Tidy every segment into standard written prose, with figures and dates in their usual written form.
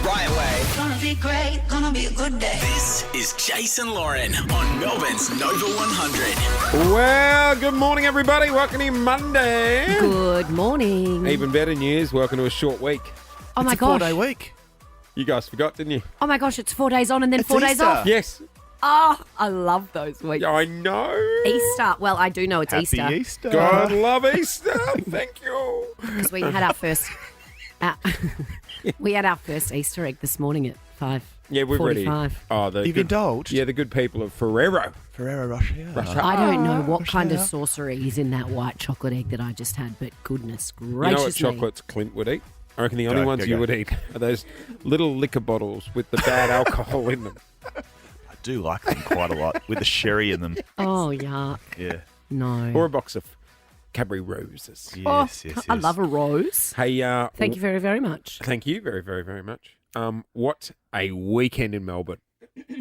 right way. Gonna be great, gonna be a good day. This is Jase and Lauren on Melbourne's Nova 100. Well, good morning, everybody. Welcome to Monday. Good morning. Even better news, welcome to a short week. Oh my It's a gosh. 4-day week. You guys forgot, didn't you? Oh my gosh, it's 4 days on and then It's 4 days Easter. off. Yes. Oh, I love those weeks. I know. Easter. Well, I do know it's Happy Easter. Easter. God love Easter. Thank you. Because we had our first Easter egg this morning at 5:45. Yeah, we've already. Oh, the You've good, indulged? Yeah, the good people of Ferrero. Ferrero Rocher. I don't know what kind of Rochelle. sorcery is in that white chocolate egg that I just had, but goodness You know gracious what me. chocolates Clint would eat? I reckon the only Go, ones go, you go. would eat are those little liquor bottles with the bad alcohol in them. I do like them quite a lot with the sherry in them. Oh, yuck. Yeah. No. Or a box of Cadbury Roses. Yes, yes. I love a rose. Hey, Thank you very, very much. Thank you very, very, very much. What a weekend in Melbourne.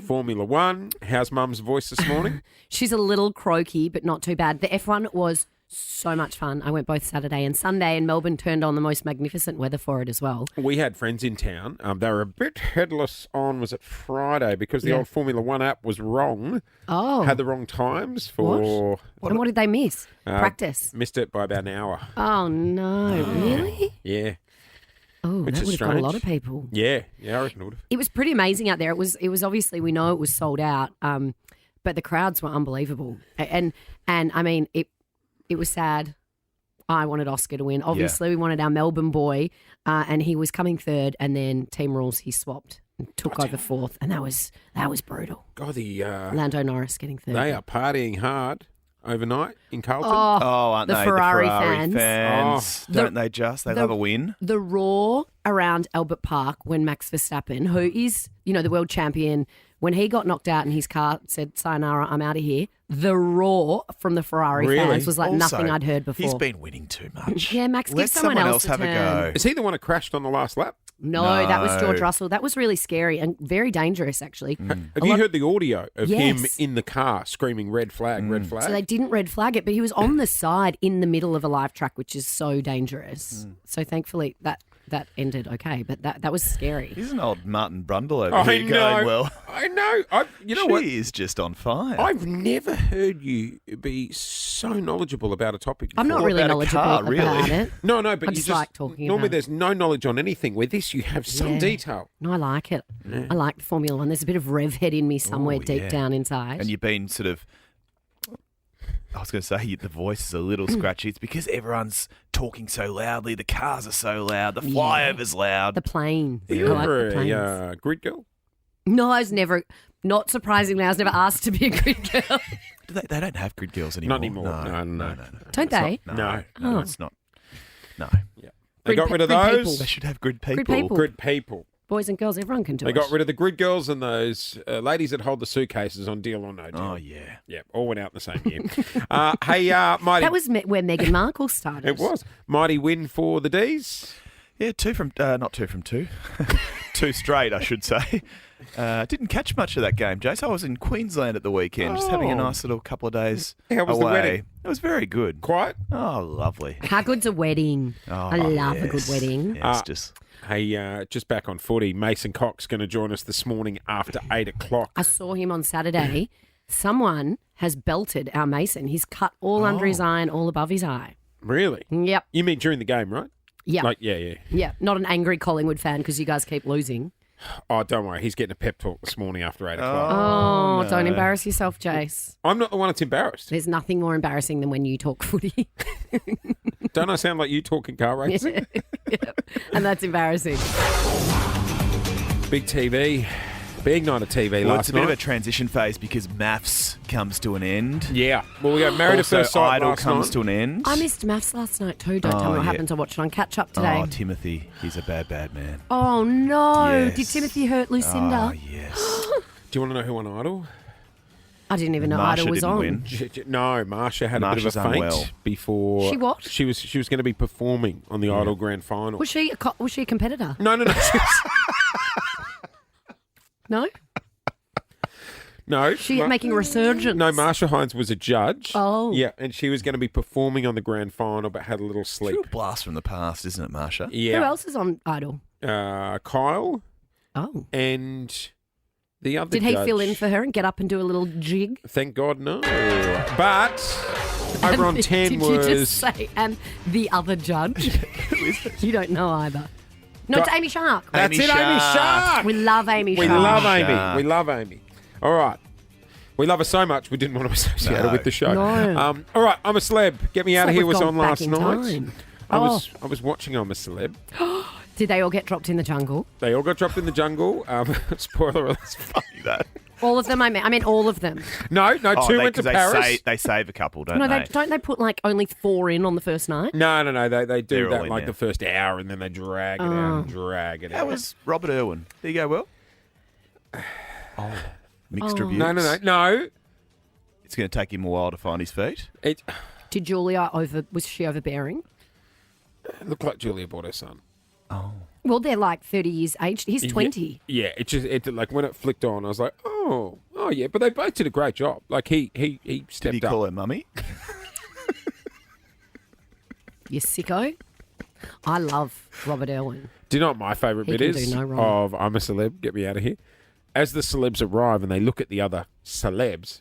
Formula One. How's Mum's voice this morning? She's a little croaky, but not too bad. The F1 was so much fun. I went both Saturday and Sunday, and Melbourne turned on the most magnificent weather for it as well. We had friends in town. They were a bit headless on, was it Friday? Because the old Formula One app was wrong. Oh. Had the wrong times for... And what did they miss? Practice. Missed it by about an hour. Oh, no. Really? Yeah. Oh, Which that is would have got a lot of strange. people. Yeah, I reckon it would have. It was pretty amazing out there. It was obviously, we know it was sold out, but the crowds were unbelievable. And I mean, it was sad. I wanted Oscar to win. Obviously, we wanted our Melbourne boy, and he was coming third, and then Team Rules, he swapped and took over fourth, and that was brutal. God, Lando Norris getting third. they are partying hard overnight in Carlton. Oh, aren't The they? Ferrari the Ferrari fans. Don't they just? They love a win. The roar around Albert Park when Max Verstappen, who is, the world champion, when he got knocked out and his car said, sayonara, I'm out of here, the roar from the Ferrari Really? fans was like Also, nothing I'd heard before. He's been winning too much. Yeah, Max, Let give someone else a have turn. a go. Is he the one who crashed on the last lap? No, that was No. George Russell. That was really scary and very dangerous, actually. Have you heard the audio of him Yes. in the car screaming red flag, red flag? So they didn't red flag it, but he was on the side in the middle of a live track, which is so dangerous. So thankfully that ended okay, but that was scary. He's an old Martin Brundle over I here going, well, I know. You know she what? is just on fire. I've never heard you be so knowledgeable about a topic before. I'm not really about a knowledgeable car, about really? it. No, but I you just like talking normally about it. there's no knowledge on anything. With this, you have some Yeah. detail. No, I like it. I like Formula One. There's a bit of rev head in me somewhere Oh, deep yeah. down inside. And you've been sort of, I was going to say the voice is a little scratchy. It's because everyone's talking so loudly. The cars are so loud. The flyover's loud. the plane. Are I you like ever the planes. a grid girl? No, I was never, not surprisingly, I was never asked to be a grid girl. They don't have grid girls anymore. Not anymore. No. Don't they? No, No. it's not. No. Yeah. They Grid got pe- rid of grid those. people. They should have grid people. people. Grid people. Boys and girls, everyone can do They it. got rid of the grid girls and those ladies that hold the suitcases on Deal or No Deal. Oh, yeah. Yeah, all went out in the same year. Hey, Mighty. That was where Meghan Markle started. It was. Mighty win for the Ds. Yeah, not two from two. Two straight, I should say. Didn't catch much of that game, Jase. I was in Queensland at the weekend, just having a nice little couple of days How was the away. wedding? It was very good. Quiet. Oh, lovely. How good's a wedding? Oh, I love a good yes. wedding. Yes, just Hey, just back on footy, Mason Cox going to join us this morning after 8 o'clock. I saw him on Saturday. Someone has belted our Mason. He's cut all under his eye and all above his eye. Really? Yep. You mean during the game, right? Yep. Yeah. Yeah. Not an angry Collingwood fan because you guys keep losing. Oh, don't worry. He's getting a pep talk this morning after 8 o'clock. Oh, don't embarrass yourself, Jase. I'm not the one that's embarrassed. There's nothing more embarrassing than when you talk footy. Don't I sound like you talking car racing? And that's embarrassing. Big TV. Big night of TV well, last it's a bit night. of a transition phase because maths comes to an end. Yeah. Well, we got Married at Also, First Sight Idol last comes night. to an end. I missed maths last night too. Don't tell me Oh, what yeah. happened. I watched it on catch up today. Oh, Timothy, he's a bad man. Oh, no. Yes. Did Timothy hurt Lucinda? Oh, yes. Do you want to know who won Idol? I didn't even know Marsha Idol was didn't on. win. No, Marsha had a bit Marsha's of a faint unwell. before. She what? She was going to be performing on the Idol Grand Final. Was she a competitor? No. No? No. She making a resurgence? No, Marsha Hines was a judge. Oh. Yeah, and she was going to be performing on the grand final, but had a little sleep. Real blast from the past, isn't it, Marsha? Yeah. Who else is on Idol? Kyle. Oh. And the other Did he judge, fill in for her and get up and do a little jig? Thank God, no. But over on 10 Did was... you just say, and the other judge? You don't know either. No, it's Amy Shark. That's Amy it, Amy Shark. We love Amy We Shark. love Amy. Shark. We love Amy. All right. We love her so much we didn't want to associate her No. with the show. No. All right, I'm a Celeb. Get me out of like here we've was gone on back last in night. time. I was watching I'm a Celeb. Did they all get dropped in the jungle? They all got dropped in the jungle. Spoiler alert. Funny that. All of them, I meant all of them. No, two went to Paris. They save a couple, don't No, they? don't they put like only 4 in on the first night? No. They do They're all that in like there. the first hour and then they drag it out and drag it How out. was Robert Irwin? Did he go well? Mixed reviews. No. It's going to take him a while to find his feet. It Did Julia was she overbearing? looked like Julia bought her son. Well, they're like 30 years aged. He's 20. Yeah, it like when it flicked on, I was like, oh yeah. But they both did a great job. Like he stepped Did he up. call her mummy? You sicko. I love Robert Irwin. Do you know what my favourite He bit can is do no wrong. of I'm a Celeb, get me out of here? As the celebs arrive and they look at the other celebs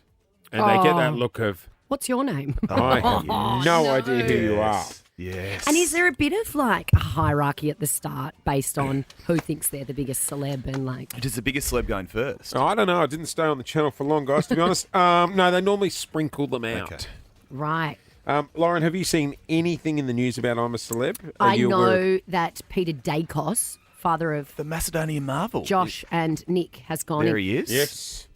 and they get that look of, What's your name? I have no idea who you are. Yes. And is there a bit of like a hierarchy at the start based on who thinks they're the biggest celeb and like It is the biggest celeb going first. I don't know. I didn't stay on the channel for long, guys, to be honest. No, they normally sprinkle them out. Okay. right? Lauren, have you seen anything in the news about I'm a Celeb? Are I you aware of- know that Peter Dacos, father of The Macedonian Marvel. Josh and Nick, has gone There in. he is. Yes.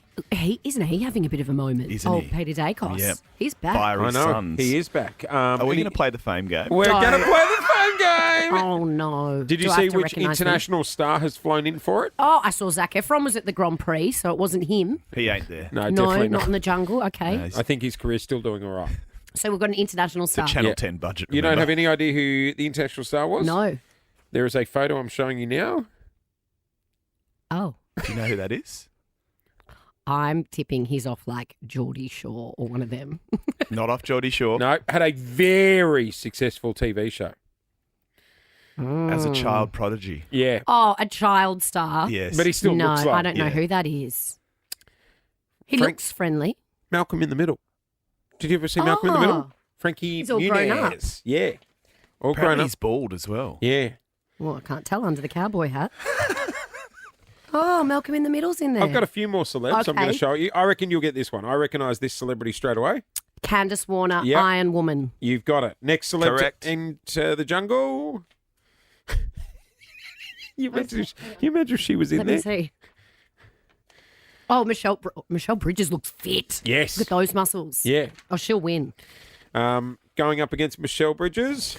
Isn't he having a bit of a moment? Isn't he? Peter Dacos. Yep. He's back. Fiery I know. Sons. He is back. Are we going to play the fame game? We're Don't. going to play the phone game. Oh no! Did you Do I see have to which recognise him? international star has flown in for it? Oh, I saw Zac Efron was at the Grand Prix, so it wasn't him. He ain't there. No, No, definitely not not. in the jungle. Okay, No, he's- I think his career's still doing all right. so we've got an international It's a star. Channel Yeah. 10 budget. You don't remember? have any idea who the international star was? No. There is a photo I'm showing you now. Oh, Do you know who that is? I'm tipping he's off like Geordie Shore or one of them. Not off Geordie Shore. No, had a very successful TV show. As a child prodigy. Yeah. Oh, a child star. Yes. But he still no, looks like I don't know yeah. who that is. He Frank- looks friendly. Malcolm in the Middle. Did you ever see Malcolm in the Middle? Oh. Frankie He's all grown up. Muniz. Yeah. All Apparently grown up. he's bald as well. Yeah. Well, I can't tell under the cowboy hat. Oh, Malcolm in the Middle's in there. I've got a few more celebs I'm going to Okay. show you. I reckon you'll get this one. I recognise this celebrity straight away. Candace Warner, Yep. Iron Woman. You've got it. Next celeb Correct. into the jungle. you imagine if she was in Let there? me see. Oh, Michelle Bridges looks fit. Yes. Look at those muscles. Yeah. Oh, she'll win. Going up against Michelle Bridges.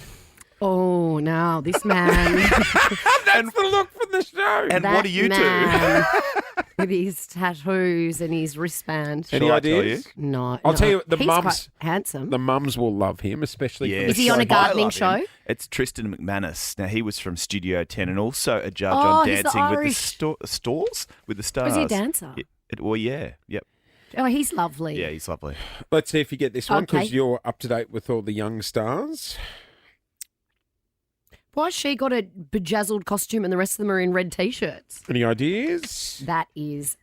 Oh, now this man. That's the look from the show. And that what do you man with his tattoos and his wristband. Any Shall I tell ideas? No. I'll no. tell you, the He's mums- quite handsome. The mums will love him, especially. Yeah. from Is the he on show. a gardening I love show? him. It's Tristan McManus. Now, he was from Studio 10 and also a judge Oh, on he's the Dancing with the Irish. Stars, with the Stars. Was he a dancer? Well, yeah. Yep. Oh, he's lovely. Yeah, he's lovely. Let's see if you get this one because Okay. you're up to date with all the young stars. Why's she got a bejazzled costume and the rest of them are in red t-shirts? Any ideas? That is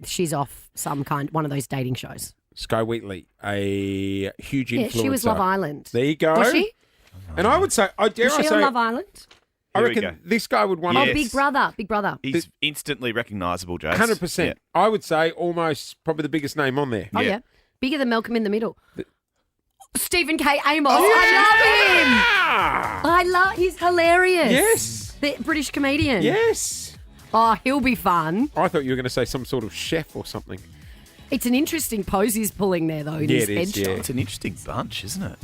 she's off one of those dating shows. Sky Wheatley, a huge influencer. Yeah, she was Love Island. There you go. Was she? And I would say, Was she on Love Island? I Here we reckon go. this guy would one Yes. Oh, Big Brother. Big Brother. He's instantly recognisable, Jase. 100%. Yeah. I would say almost probably the biggest name on there. Oh, Yeah. yeah. Bigger than Malcolm in the Middle. Stephen K. Amos. I love him. He's hilarious. Yes. The British comedian. Yes. Oh, he'll be fun. I thought you were going to say some sort of chef or something. It's an interesting pose he's pulling there, though, in Yeah, his it is, headshot. yeah. It's an interesting bunch, isn't it?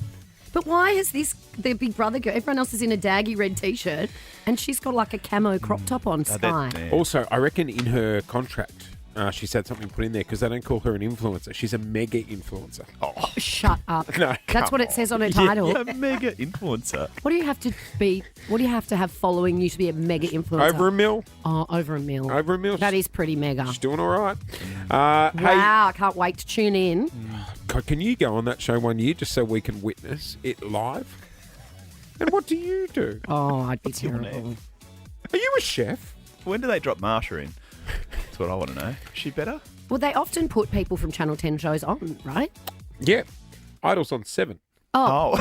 But why is the Big Brother girl? Everyone else is in a daggy red t-shirt, and she's got like a camo crop top on. Sky. Also, I reckon in her contract, she said something put in there because they don't call her an influencer. She's a mega influencer. Oh, Shut up. No, That's what it says on her title. a mega influencer. What do you have to be? What do you have to have following you to be a mega influencer? Over a mil. Oh, over a mil. Over a mil. That is pretty mega. She's doing all right. Wow, I can't wait to tune in. Hey, can you go on that show one year just so we can witness it live? And what do you do? Oh, I'd be What's your terrible. name? Are you a chef? When do they drop Marsha in? That's what I want to know. Is she better? Well, they often put people from Channel 10 shows on, right? Yeah. Idol's on 7. Oh.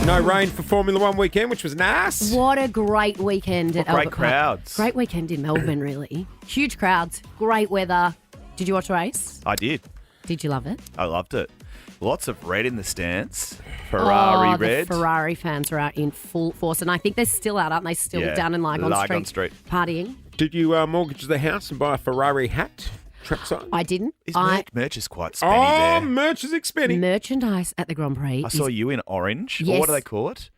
No rain for Formula One weekend, which was nice. What a great weekend at Great Albert Park. crowds. Great weekend in Melbourne, really. Huge crowds, great weather. Did you watch the race? I did. Did you love it? I loved it. Lots of red in the stands. Ferrari red. The Ferrari fans are out in full force, and I think they're still out, aren't they? Still down in Lygon Street partying. Did you mortgage the house and buy a Ferrari hat? Trackside? I didn't. His merch is quite spenny there. Oh, merch is expensive. Merchandise at the Grand Prix. I saw you in orange. Yes. Or what do they call it?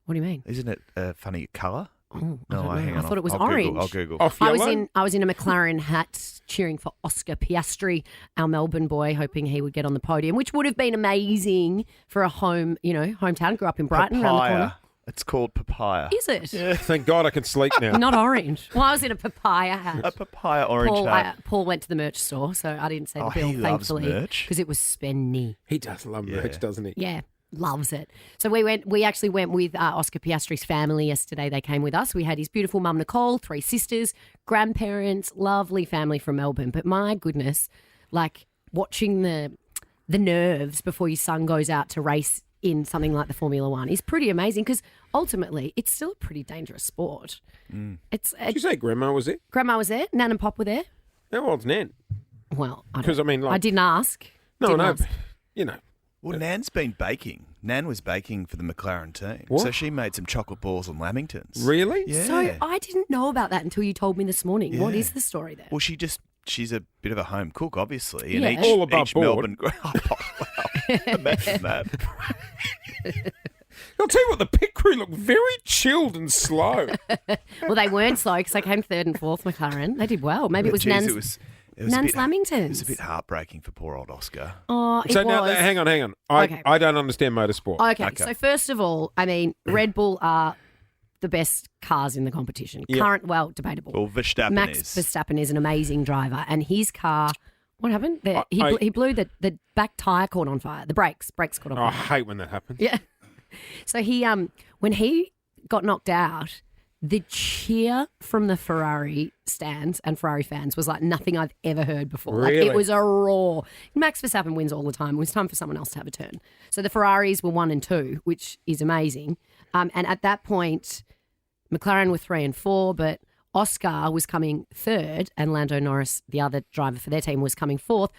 What do you mean? Isn't it a funny colour? Oh, No, I thought it was I'll orange. Google, I'll Google. Off I yellow? was in a McLaren hat cheering for Oscar Piastri, our Melbourne boy, hoping he would get on the podium, which would have been amazing for a hometown. Grew up in Brighton, around the corner. It's called papaya. Is it? Thank God I can sleep now. Not orange. Well, I was in a papaya hat. A papaya orange hat. Paul went to the merch store, so I didn't see the Oh, bill, he loves thankfully, merch. because it was spenny. He does love merch, doesn't he? Yeah, loves it. So we actually went with Oscar Piastri's family yesterday. They came with us. We had his beautiful mum, Nicole, 3 sisters, grandparents, lovely family from Melbourne. But my goodness, like watching the nerves before your son goes out to race in something like the Formula One is pretty amazing because ultimately it's still a pretty dangerous sport. Did you say Grandma was there? Grandma was there. Nan and Pop were there. How old's Nan? Well, Because, I mean, like... I didn't ask. No, Didn't no, ask. you know. Well, Nan's been baking. Nan was baking for the McLaren team. What? So she made some chocolate balls and lamingtons. Really? Yeah. So I didn't know about that until you told me this morning. What Yeah. is the story there? Well, she's a bit of a home cook, obviously. Yeah. And All above each board. Melbourne... Oh, wow. Imagine that. I'll tell you what, the pit crew looked very chilled and slow. Well, they weren't slow because they came 3rd and 4th, McLaren. They did well. Maybe it was Geez, Nan's. it was a Nan's bit- Lamingtons. It was a bit heartbreaking for poor old Oscar. Oh, it So now, was. hang on. Okay. I don't understand motorsport. Okay, so first of all, I mean, Red Bull are the best cars in the competition. Yeah. Debatable. Well, Verstappen Max is. Verstappen is an amazing driver, and his car. What happened? I- He blew the back tyre caught on fire. The brakes caught on Oh, I fire. hate when that happens. Yeah. So when he got knocked out, the cheer from the Ferrari stands and Ferrari fans was like nothing I've ever heard before. Like, Really? it was a roar. Max Verstappen wins all the time. It was time for someone else to have a turn. So the Ferraris were 1 and 2, which is amazing. And at that point, McLaren were 3 and 4, but Oscar was coming 3rd and Lando Norris, the other driver for their team, was coming 4th.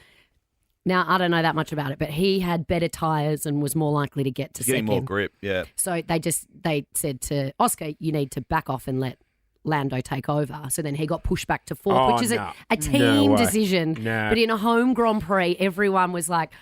Now, I don't know that much about it, but he had better tyres and was more likely to get to Getting second. more grip, yeah. So they said to Oscar, you need to back off and let Lando take over. So then he got pushed back to 4th, Oh, which is no. a No team way. decision. No. But in a home Grand Prix, everyone was like,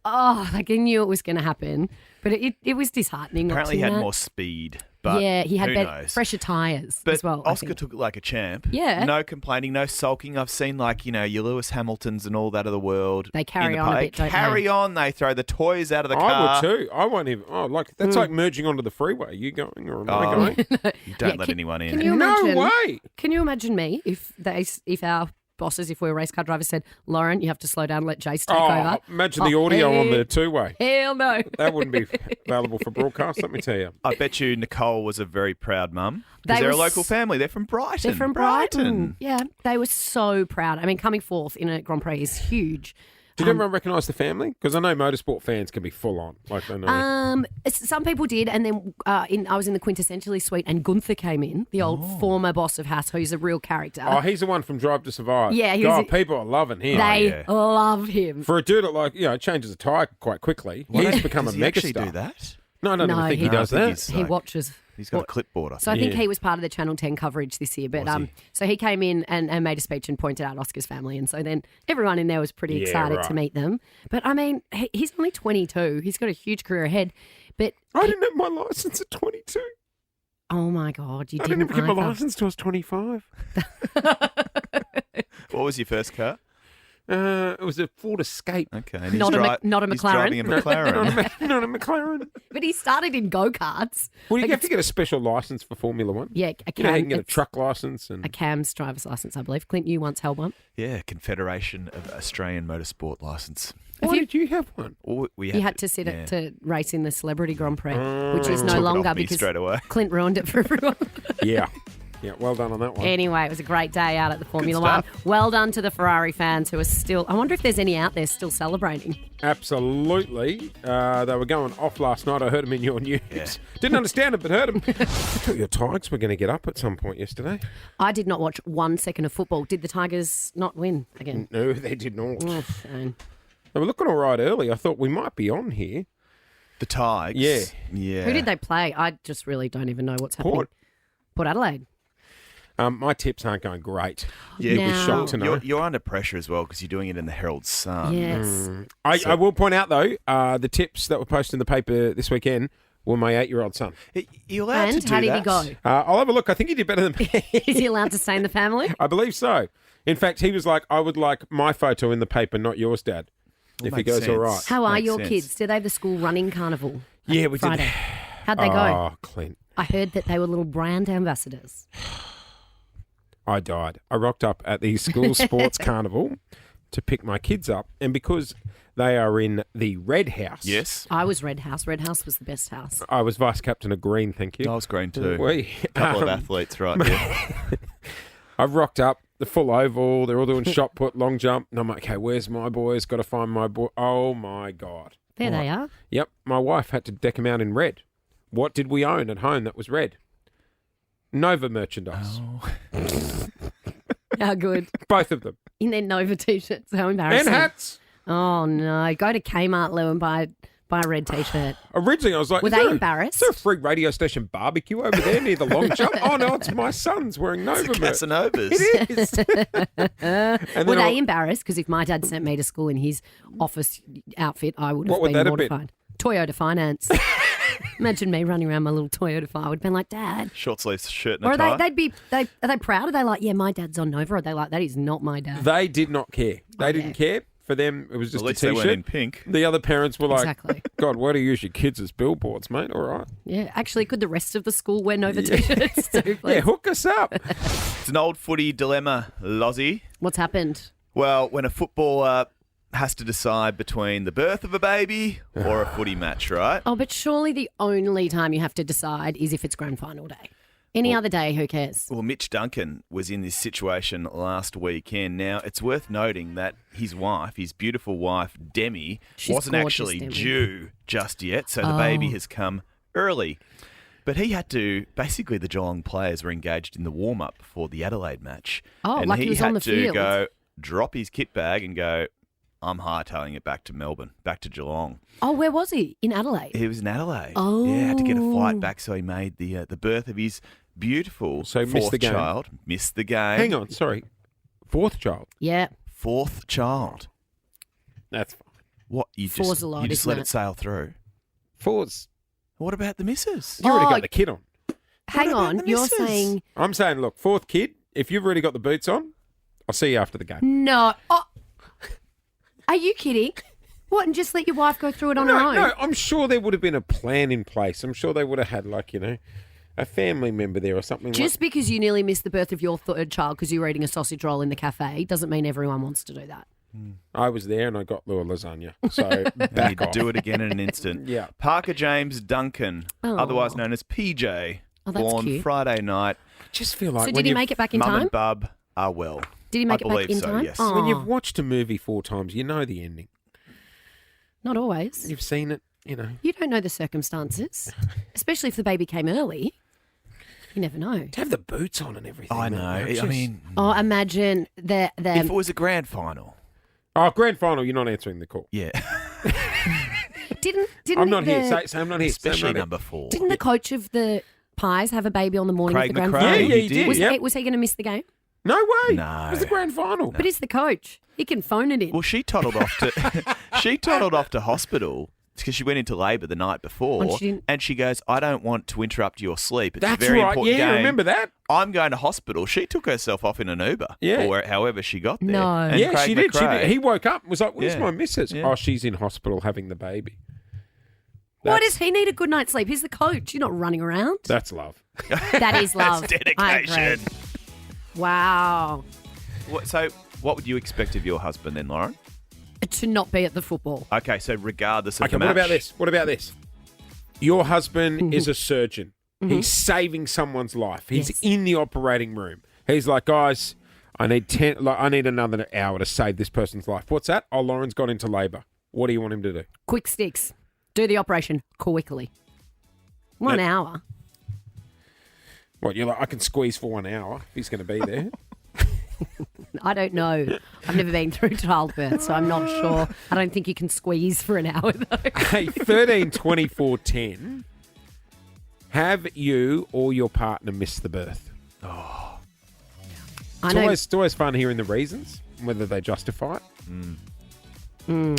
oh, like I knew it was going to happen. But it was disheartening. Apparently he watching had that. more speed. But yeah, he had who knows? fresher tyres But as well. I Oscar think. took it like a champ. Yeah. No complaining, no sulking. I've seen your Lewis Hamiltons and all that of the world. They carry in the on a park. bit, don't Carry they? on. They throw the toys out of the I car. would too. I won't even. Oh, like that's Hmm. like merging onto the freeway. You going or am I Oh. going? You don't Yeah, let anyone in. Can you No imagine, way. Can you imagine me if our bosses, if we were race car drivers, said, Lauren, you have to slow down and let Jase take over? Imagine the audio on the hell- two-way. Hell no. That wouldn't be available for broadcast. Let me tell you. I bet you Nicole was a very proud mum. They Because they're a were local s- family. They're from Brighton. They're from Brighton. Yeah, they were so proud. I mean, coming 4th in a Grand Prix is huge. Did everyone recognise the family? Because I know motorsport fans can be full on. Like they know. Some people did, and then I was in the quintessentially suite, and Gunther came in, the old former boss of Haas, who's a real character. Oh, he's the one from Drive to Survive. Yeah, he God, was- people are loving him. they yeah. love him. For a dude that changes a tyre quite quickly, Why he's don't- become a does he actually megastar. do that? No, I don't No, even think he he- does No, I think that. he's- He like- watches. He's got a clipboard, I think. So I think Yeah. he was part of the Channel 10 coverage this year. But Was he? so he came in and made a speech and pointed out Oscar's family. And so then everyone in there was pretty Yeah, excited right. to meet them. But I mean, he's only 22. He's got a huge career ahead. But I didn't have my licence at 22. oh my God, you I didn't didn't even get my either. licence till I was 25. What was your first car? It was a Ford Escape. Okay. And Not he's not a He's McLaren. driving a McLaren. Not a McLaren. But he started in go-karts. Well, you Like have to get a special licence for Formula One. Yeah, a You know, you cam. can get a It's truck licence and a CAMS driver's license, I believe. Clint, you once held one. Yeah, Confederation of Australian Motorsport Licence. why did you have one? We You had to sit yeah. it to race in the Celebrity Grand Prix, which is Took no it longer off me because straight away. Clint ruined it for everyone. Yeah. Yeah, well done on that one. Anyway, it was a great day out at the Formula Good One. stuff. Well done to the Ferrari fans who are still... I wonder if there's any out there still celebrating. Absolutely. They were going off last night. I heard them in your news. Yeah. Didn't understand it, but heard them. I thought your Tigers were going to get up at some point yesterday. I did not watch 1 second of football. Did the Tigers not win again? No, they did not. Oh, shame. They were looking all right early. I thought we might be on here. The Tigers. Yeah. Yeah. Who did they play? I just really don't even know what's happening. Port Adelaide. My tips aren't going great. Yeah, You'd be No. shocked to know. You're under pressure as well because you're doing it in the Herald Sun. Yes. I will point out, though, the tips that were posted in the paper this weekend were my 8-year-old son. You're allowed to And do how did that. he go? I'll have a look. I think he did better than me. Is he allowed to stay in the family? I believe so. In fact, he was like, I would like my photo in the paper, not yours, Dad. If he makes goes sense. all right. How are Makes your sense. kids? Do they have the school running carnival? Yeah, we Friday. did. How'd they go? Oh, Clint. I heard that they were little brand ambassadors. I died. I rocked up at the school sports carnival to pick my kids up, and because they are in the red house, Yes. I was Red House. Red House was the best house. I was vice captain of green. Thank you. I was green too. We, Couple of athletes right there. I've rocked up the full oval. They're all doing shot put, long jump, and I'm like, okay, where's my boys? Got to find my boy. Oh my god. There they are. Yep, my wife had to deck them out in red. What did we own at home that was red? Nova merchandise. How good. Both of them. In their Nova t-shirts. How embarrassing. And hats. Oh, no. Go to Kmart, Lou, and buy a red t-shirt. Originally, I was like, Were is they there embarrassed? Is there a free radio station barbecue over there near the long jump? Oh, no, it's my son's wearing Nova merch. Casanovas. It is. And Were then they embarrassed? Because if my dad sent me to school in his office outfit, I would have What would been that have been? mortified. Toyota Finance. Imagine me running around my little Toyota Finance. I would have been like, Dad. Short sleeves shirt and Or a tie. are they proud? Are they like, yeah, my dad's on Nova? Or are they like, that is not my dad? They did not care. They didn't care. For them, it was just At least a they T-shirt. weren't in pink. The other parents were like, Exactly. God, why do you use your kids as billboards, mate? All right. Yeah, actually, could the rest of the school wear Nova t-shirts too, please? Yeah, hook us up. It's an old footy dilemma, Lozzie. What's happened? Well, when a footballer has to decide between the birth of a baby or a footy match, right? Oh, but surely the only time you have to decide is if it's grand final day. Any other day, who cares? Well, Mitch Duncan was in this situation last weekend. Now, it's worth noting that his wife, his beautiful wife, Demi, She's wasn't gorgeous, actually Demi. due just yet, so the baby has come early. But he had to, basically the Geelong players were engaged in the warm-up for the Adelaide match. Oh, and like he was on the had to field. go, drop his kit bag and go, I'm hightailing it back to Melbourne, back to Geelong. Oh, where was he? In Adelaide? He was in Adelaide. Oh. Yeah, had to get a flight back, so he made the birth of his beautiful So he missed fourth the game. child. Missed the game. Hang on, sorry. Fourth child. Yeah. Fourth child. That's fine. What you Four's just a lot, you just isn't let it? it sail through. Four's. What about the missus? You already Oh, got the kid on. Hang about on. the You're missus? saying I'm saying, look, fourth kid, if you've already got the boots on, I'll see you after the game. no. Oh, are you kidding? What, and just let your wife go through it on her own? No, I'm sure there would have been a plan in place. I'm sure they would have had, like, you know, a family member there or something. Just because you nearly missed the birth of your third child because you were eating a sausage roll in the cafe doesn't mean everyone wants to do that. I was there and I got the lasagna. So He'd back off. do it again in an instant. Yeah. Parker James Duncan, Oh. otherwise known as PJ, Oh, that's born cute. Friday night. I just feel like So when did he you've- make it back in Mum time? and Bub are well. Did he make I it back believe in so, time? yes. Oh, When you've watched a movie 4 times, you know the ending. not always. You've seen it, you know. You don't know the circumstances, especially if the baby came early. You never know. To have the boots on and everything. I man, know. it's I just- mean, Oh, imagine if it was a grand final. Oh, grand final, you're not answering the call. Yeah. didn't I'm not the, here. Say I'm not here. Say I'm Especially not here. number 4. Didn't the coach of the Pies have a baby on the morning Craig of the grand McRae, final? Yeah, he did. Was, Yep. was he going to miss the game? No way. No. It was the grand final. But he's the coach. He can phone it in. Well, she toddled off to hospital because she went into labour the night before, And she didn't- and she goes, "I don't want to interrupt your sleep. It's That's a very right. important Yeah, game. remember that? I'm going to hospital." She took herself off in an Uber, Yeah. or however she got there. No. And Yeah, Craig she did. McRae, He woke up and was like, where's Yeah. my missus? Yeah. Oh, she's in hospital having the baby. Why That's- does he need a good night's sleep? He's the coach. You're not running around. That's love. That is love. That's I agree. dedication. Wow. So, what would you expect of your husband then, Lauren? To not be at the football. Okay, so regardless of Okay, the match. what about this? Your husband is a surgeon. He's saving someone's life. He's Yes. in the operating room. He's like, guys, I need another hour to save this person's life. What's that? Oh, Lauren's got into labour. What do you want him to do? Quick sticks. Do the operation quickly. 1 hour. What, you're like, I can squeeze for 1 hour if he's going to be there. I don't know. I've never been through childbirth, so I'm not sure. I don't think you can squeeze for an hour, though. Hey, 13, 24, 10. Have you or your partner missed the birth? I It's always fun hearing the reasons, whether they justify it.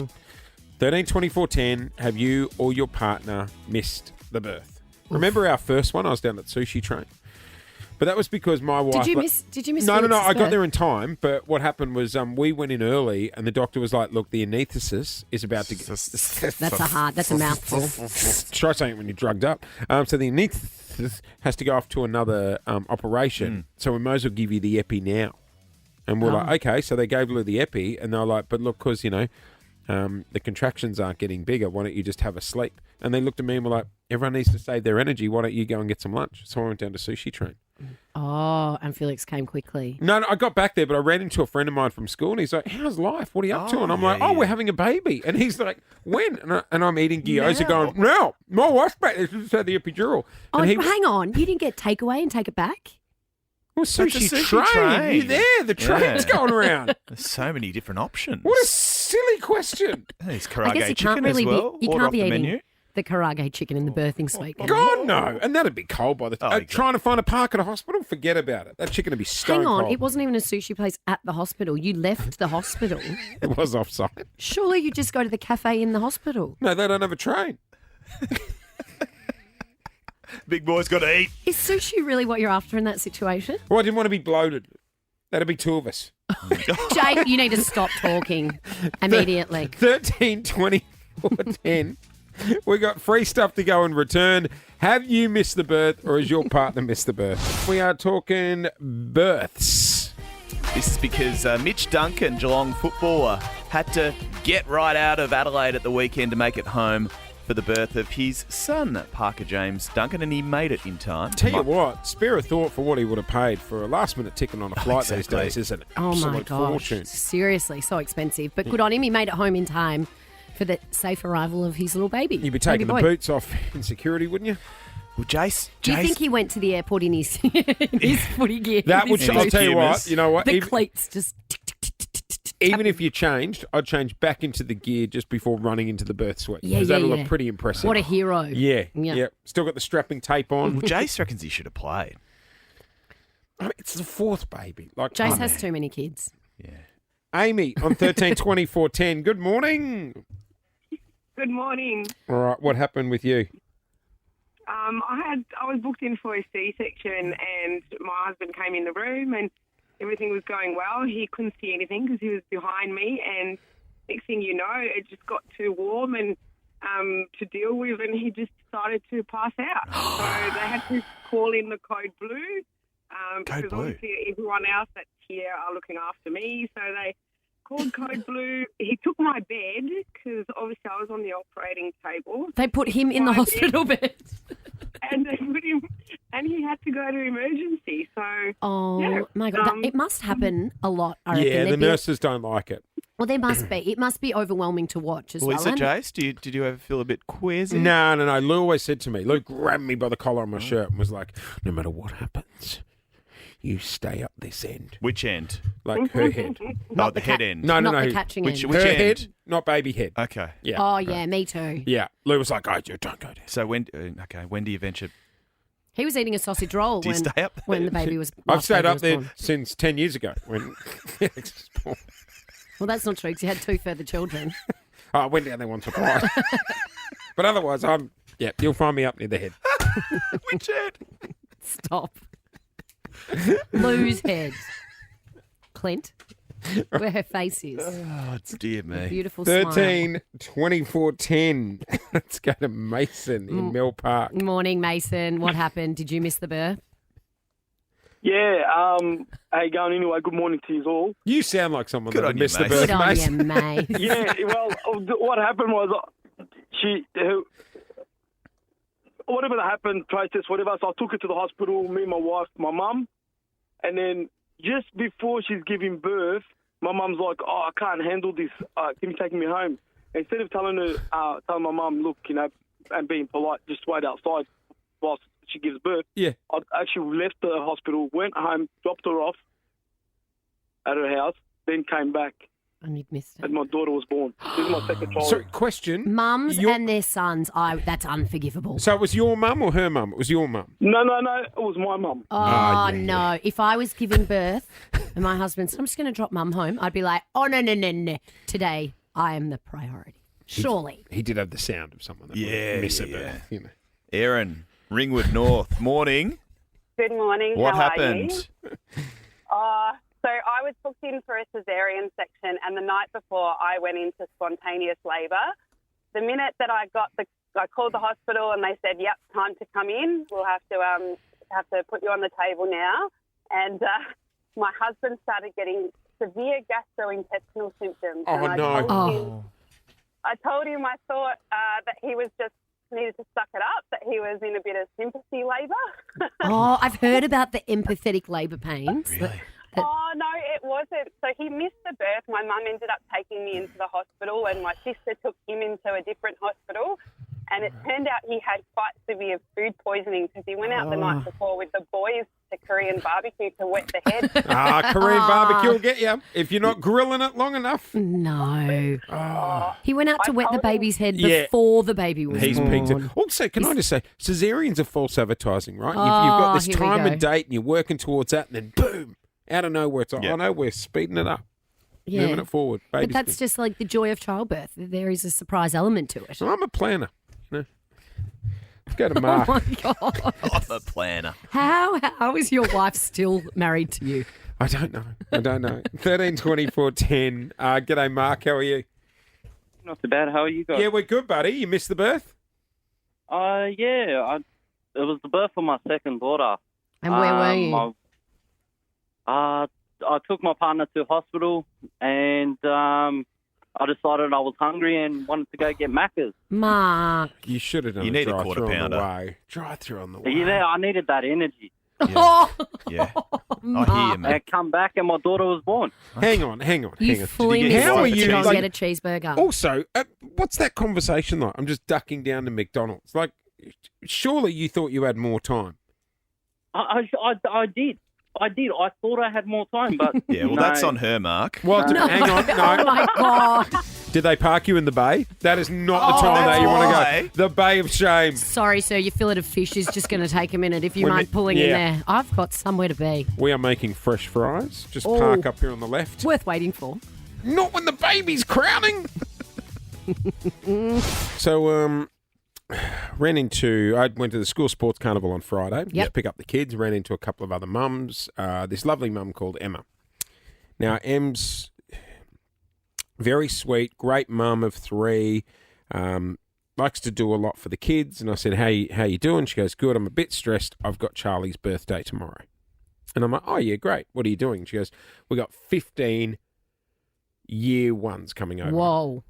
13, 24, 10. Have you or your partner missed the birth? Remember our first one? I was down at Sushi Train. But that was because my wife... Did you miss No. Felix's I got birth? there in time, but what happened was we went in early and the doctor was like, look, the anaesthesis is about to get... That's a mouthful. Try saying it when you're drugged up. So the anaesthetist has to go off to another operation. So we might as well give you the epi now. And we're like, okay. So they gave her the epi and they're like, but look, because, the contractions aren't getting bigger. Why don't you just have a sleep? And they looked at me and were like, everyone needs to save their energy. Why don't you go and get some lunch? So I went down to Sushi Train. Oh, and Felix came quickly. No, I got back there, but I ran into a friend of mine from school and he's like, how's life? What are you up to? And I'm like, we're having a baby. And he's like, when? And I'm eating gyoza going, no, my wife's back. This is the epidural. Oh, And hang on. You didn't get takeaway and take it back? Well, That's a sushi sushi train. train. You there? The train's going around. There's so many different options. What a silly question. There's I guess karage you chicken can't really as well. you Order can't off be the eating menu. the karage chicken in the birthing suite. can you? God, no. And that'd be cold by the time. exactly. Trying to find a park at a hospital? Forget about it. That chicken would be stone Hang on, cold. it wasn't even a sushi place at the hospital. You left the hospital. It was offside. Surely you just go to the cafe in the hospital. No, they don't have a train. Big boy's got to eat. Is sushi really what you're after in that situation? Well, I didn't want to be bloated. That'd be two of us. Jay, you need to stop talking immediately. 13, 24, 10. We got free stuff to go and return. Have you missed the birth or has your partner missed the birth? We are talking births. This is because Mitch Duncan, Geelong footballer, had to get right out of Adelaide at the weekend to make it home for the birth of his son, Parker James Duncan, and he made it in time. Tell you what, spare a thought for what he would have paid for a last-minute ticket on a flight these exactly. days is an Oh my absolute gosh. fortune. Seriously, so expensive. But good on him. He made it home in time for the safe arrival of his little baby. You'd be taking the Baby boy. boots off in security, wouldn't you? Well, Jase, Do you think he went to the airport in his, in his footy gear? That would, His I'll tell you what, boots? you know what? The cleats just... Even if you changed, I'd change back into the gear just before running into the birth suite. Yeah, Because yeah, that'll yeah. look pretty impressive. What a hero. Yeah, Yeah. yeah. Still got the strapping tape on. Well, Jase reckons he should have played. I mean, it's the fourth baby. Like, Jase has too many kids. Amy on 13, 24, 10. Good morning. Good morning. All right, what happened with you? I was booked in for a C-section, and my husband came in the room, and everything was going well. He couldn't see anything because he was behind me, and next thing you know, it just got too warm and to deal with, and he just decided to pass out. So they had to call in the code blue. Because blue. obviously everyone else that's here are looking after me, so they called code blue. He took my bed because obviously I was on the operating table. They put him in the My hospital bed. And they put him, and he had to go to emergency. So Oh, yeah, my God. It must happen a lot, I reckon. Yeah, the There'd be- nurses don't like it. Well, there must be. It must be overwhelming to watch as well. Well, is it, and- Jase? Did you ever feel a bit queasy? No. Lou always said to me, Lou grabbed me by the collar of my shirt and was like, no matter what happens, you stay up this end. Which end? Like her head. Not the head end. No. Not the catching Which- end. Her end? head, not baby head. Okay. Yeah. Oh, yeah, me too. Yeah. Lou was like, oh, you don't go there. So when do you venture? He was eating a sausage roll Do you when, stay up there? when the baby was I've last stayed baby up was there born. since 10 years ago when Alex was born. Well, that's not true because he had 2 further children. Oh, I went down there once or twice. But otherwise, you'll find me up near the head. Which end? Stop. Lou's head. Clint, where her face is. Oh, it's dear me. Beautiful smile. 13, 24, 10. Let's go to Mason in Mill Park. Morning, Mason. What happened? Did you miss the birth? Yeah, hey, going anyway, good morning to you all. You sound like someone Good that on you, missed the Mason. birth, Good on Mason. you, mate. Yeah, well, what happened was whatever that happened, process, whatever. So I took her to the hospital, me, my wife, my mum. And then just before she's giving birth, my mum's like, I can't handle this. Can you take me home? Instead of telling my mum, look, and being polite, just wait outside whilst she gives birth. Yeah. I actually left the hospital, went home, dropped her off at her house, then came back. And you'd missed it. And my daughter was born. This is my second child. So, question. Mums and their sons, that's unforgivable. So it was your mum or her mum? It was your mum. No. It was my mum. Oh, no. If I was giving birth and my husband said, I'm just going to drop mum home, I'd be like, oh, no. Today, I am the priority. Surely. He did have the sound of someone that would miss a birth. Erin, Ringwood North. Morning. Good morning. What How happened? Are you? So I was booked in for a caesarean section, and the night before I went into spontaneous labour. The minute that I called the hospital and they said, "Yep, time to come in. We'll have to put you on the table now." And my husband started getting severe gastrointestinal symptoms. Oh, and I told him I thought that he was just needed to suck it up, that he was in a bit of sympathy labour. Oh, I've heard about the empathetic labour pains. Really? Oh, no, it wasn't. So he missed the birth. My mum ended up taking me into the hospital and my sister took him into a different hospital. And it turned out he had quite severe food poisoning because he went out the night before with the boys to Korean barbecue to wet the head. Korean barbecue will get you if you're not grilling it long enough. No. He went out to wet the baby's head Yeah. before the baby was He's born. peaked it. Also, can I just say, caesareans are false advertising, right? You've got this here we time go. and date and you're working towards that and then boom, out of nowhere it's like, Yeah. oh no, we're speeding it up. Yeah. Moving it forward. But Baby's that's just like the joy of childbirth. There is a surprise element to it. good. I'm a planner. Let's go to Mark. Oh, my God. I'm a planner. How is your wife still married to you? I don't know. 13 24 10. G'day, Mark. How are you? Not too bad. How are you guys? Yeah, we're good, buddy. You missed the birth? It was the birth of my second daughter. And where were you? I took my partner to hospital and I decided I was hungry and wanted to go get Macca's. Mark. You should have done You a need a drive-through quarter on the pounder. way. Drive-through on the way. Yeah, I needed that energy. Oh, Yeah. I hear you, man. I come back and my daughter was born. Hang on. you fully Did you get missed your How are it wife to you, go and like- get a cheeseburger. Also, what's that conversation like? I'm just ducking down to McDonald's. Like, surely you thought you had more time. I did. I thought I had more time, but Yeah, well, no. that's on her, Mark. Well, hang on. Oh, No. my God. Did they park you in the bay? That is not the time that's that you want why. to go. The bay of shame. Sorry, sir, your fillet of fish is just going to take a minute if you When mind it- pulling in yeah. there. I've got somewhere to be. We are making fresh fries. Just Oh. park up here on the left. Worth waiting for. Not when the baby's crowning. So, I went to the school sports carnival on Friday. Yep. To pick up the kids. Ran into a couple of other mums. This lovely mum called Emma. Now, Em's very sweet, great mum of 3. Likes to do a lot for the kids. And I said, hey, how you doing? She goes, good. I'm a bit stressed. I've got Charlie's birthday tomorrow. And I'm like, oh, yeah, great. What are you doing? She goes, we got 15 year ones coming over. Whoa.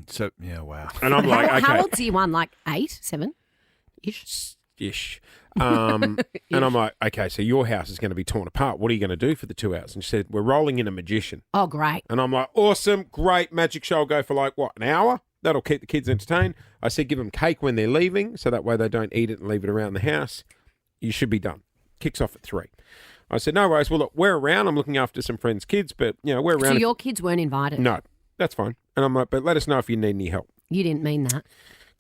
So, yeah, wow. And I'm like, okay. How old's your one? Like 8, 7-ish? Ish. And I'm like, okay, so your house is going to be torn apart. What are you going to do for the 2 hours? And she said, we're rolling in a magician. Oh, great. And I'm like, awesome, great. Magic show will go for like, what, an hour? That'll keep the kids entertained. I said, give them cake when they're leaving, so that way they don't eat it and leave it around the house. You should be done. Kicks off at 3. I said, no worries. Well, look, we're around. I'm looking after some friends' kids, but, we're So around. your kids weren't invited? No, that's fine. And I'm like, but let us know if you need any help. You didn't mean that.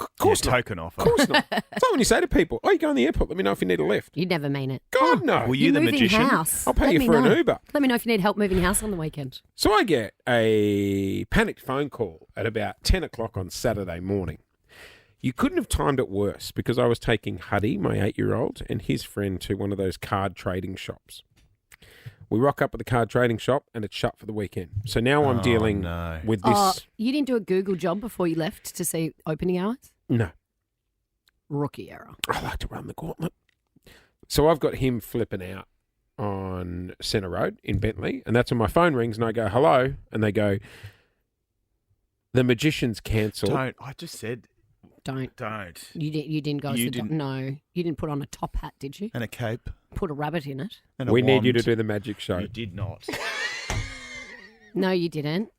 Of course not. Token offer. Of course not. It's like when you say to people, oh, you go in the airport, let me know if you need a lift. You'd never mean it. God, no. Were you You're the moving magician? house. I'll pay Let you me for an know. Uber. Let me know if you need help moving house on the weekend. So I get a panicked phone call at about 10 o'clock on Saturday morning. You couldn't have timed it worse because I was taking Huddy, my 8-year-old, and his friend to one of those card trading shops. We rock up at the card trading shop and it's shut for the weekend. So now I'm dealing no. with this. Oh, you didn't do a Google job before you left to see opening hours? No, Rookie error. I like to run the gauntlet. So I've got him flipping out on Centre Road in Bentley, and that's when my phone rings and I go, hello, and they go, the magician's cancelled. Don't. I just said Don't. Don't. You didn't go. You as the didn't- No, you didn't put on a top hat, did you? And a cape. Put a rabbit in it. And a We need you to wand. do the magic show. You did not. No, you didn't.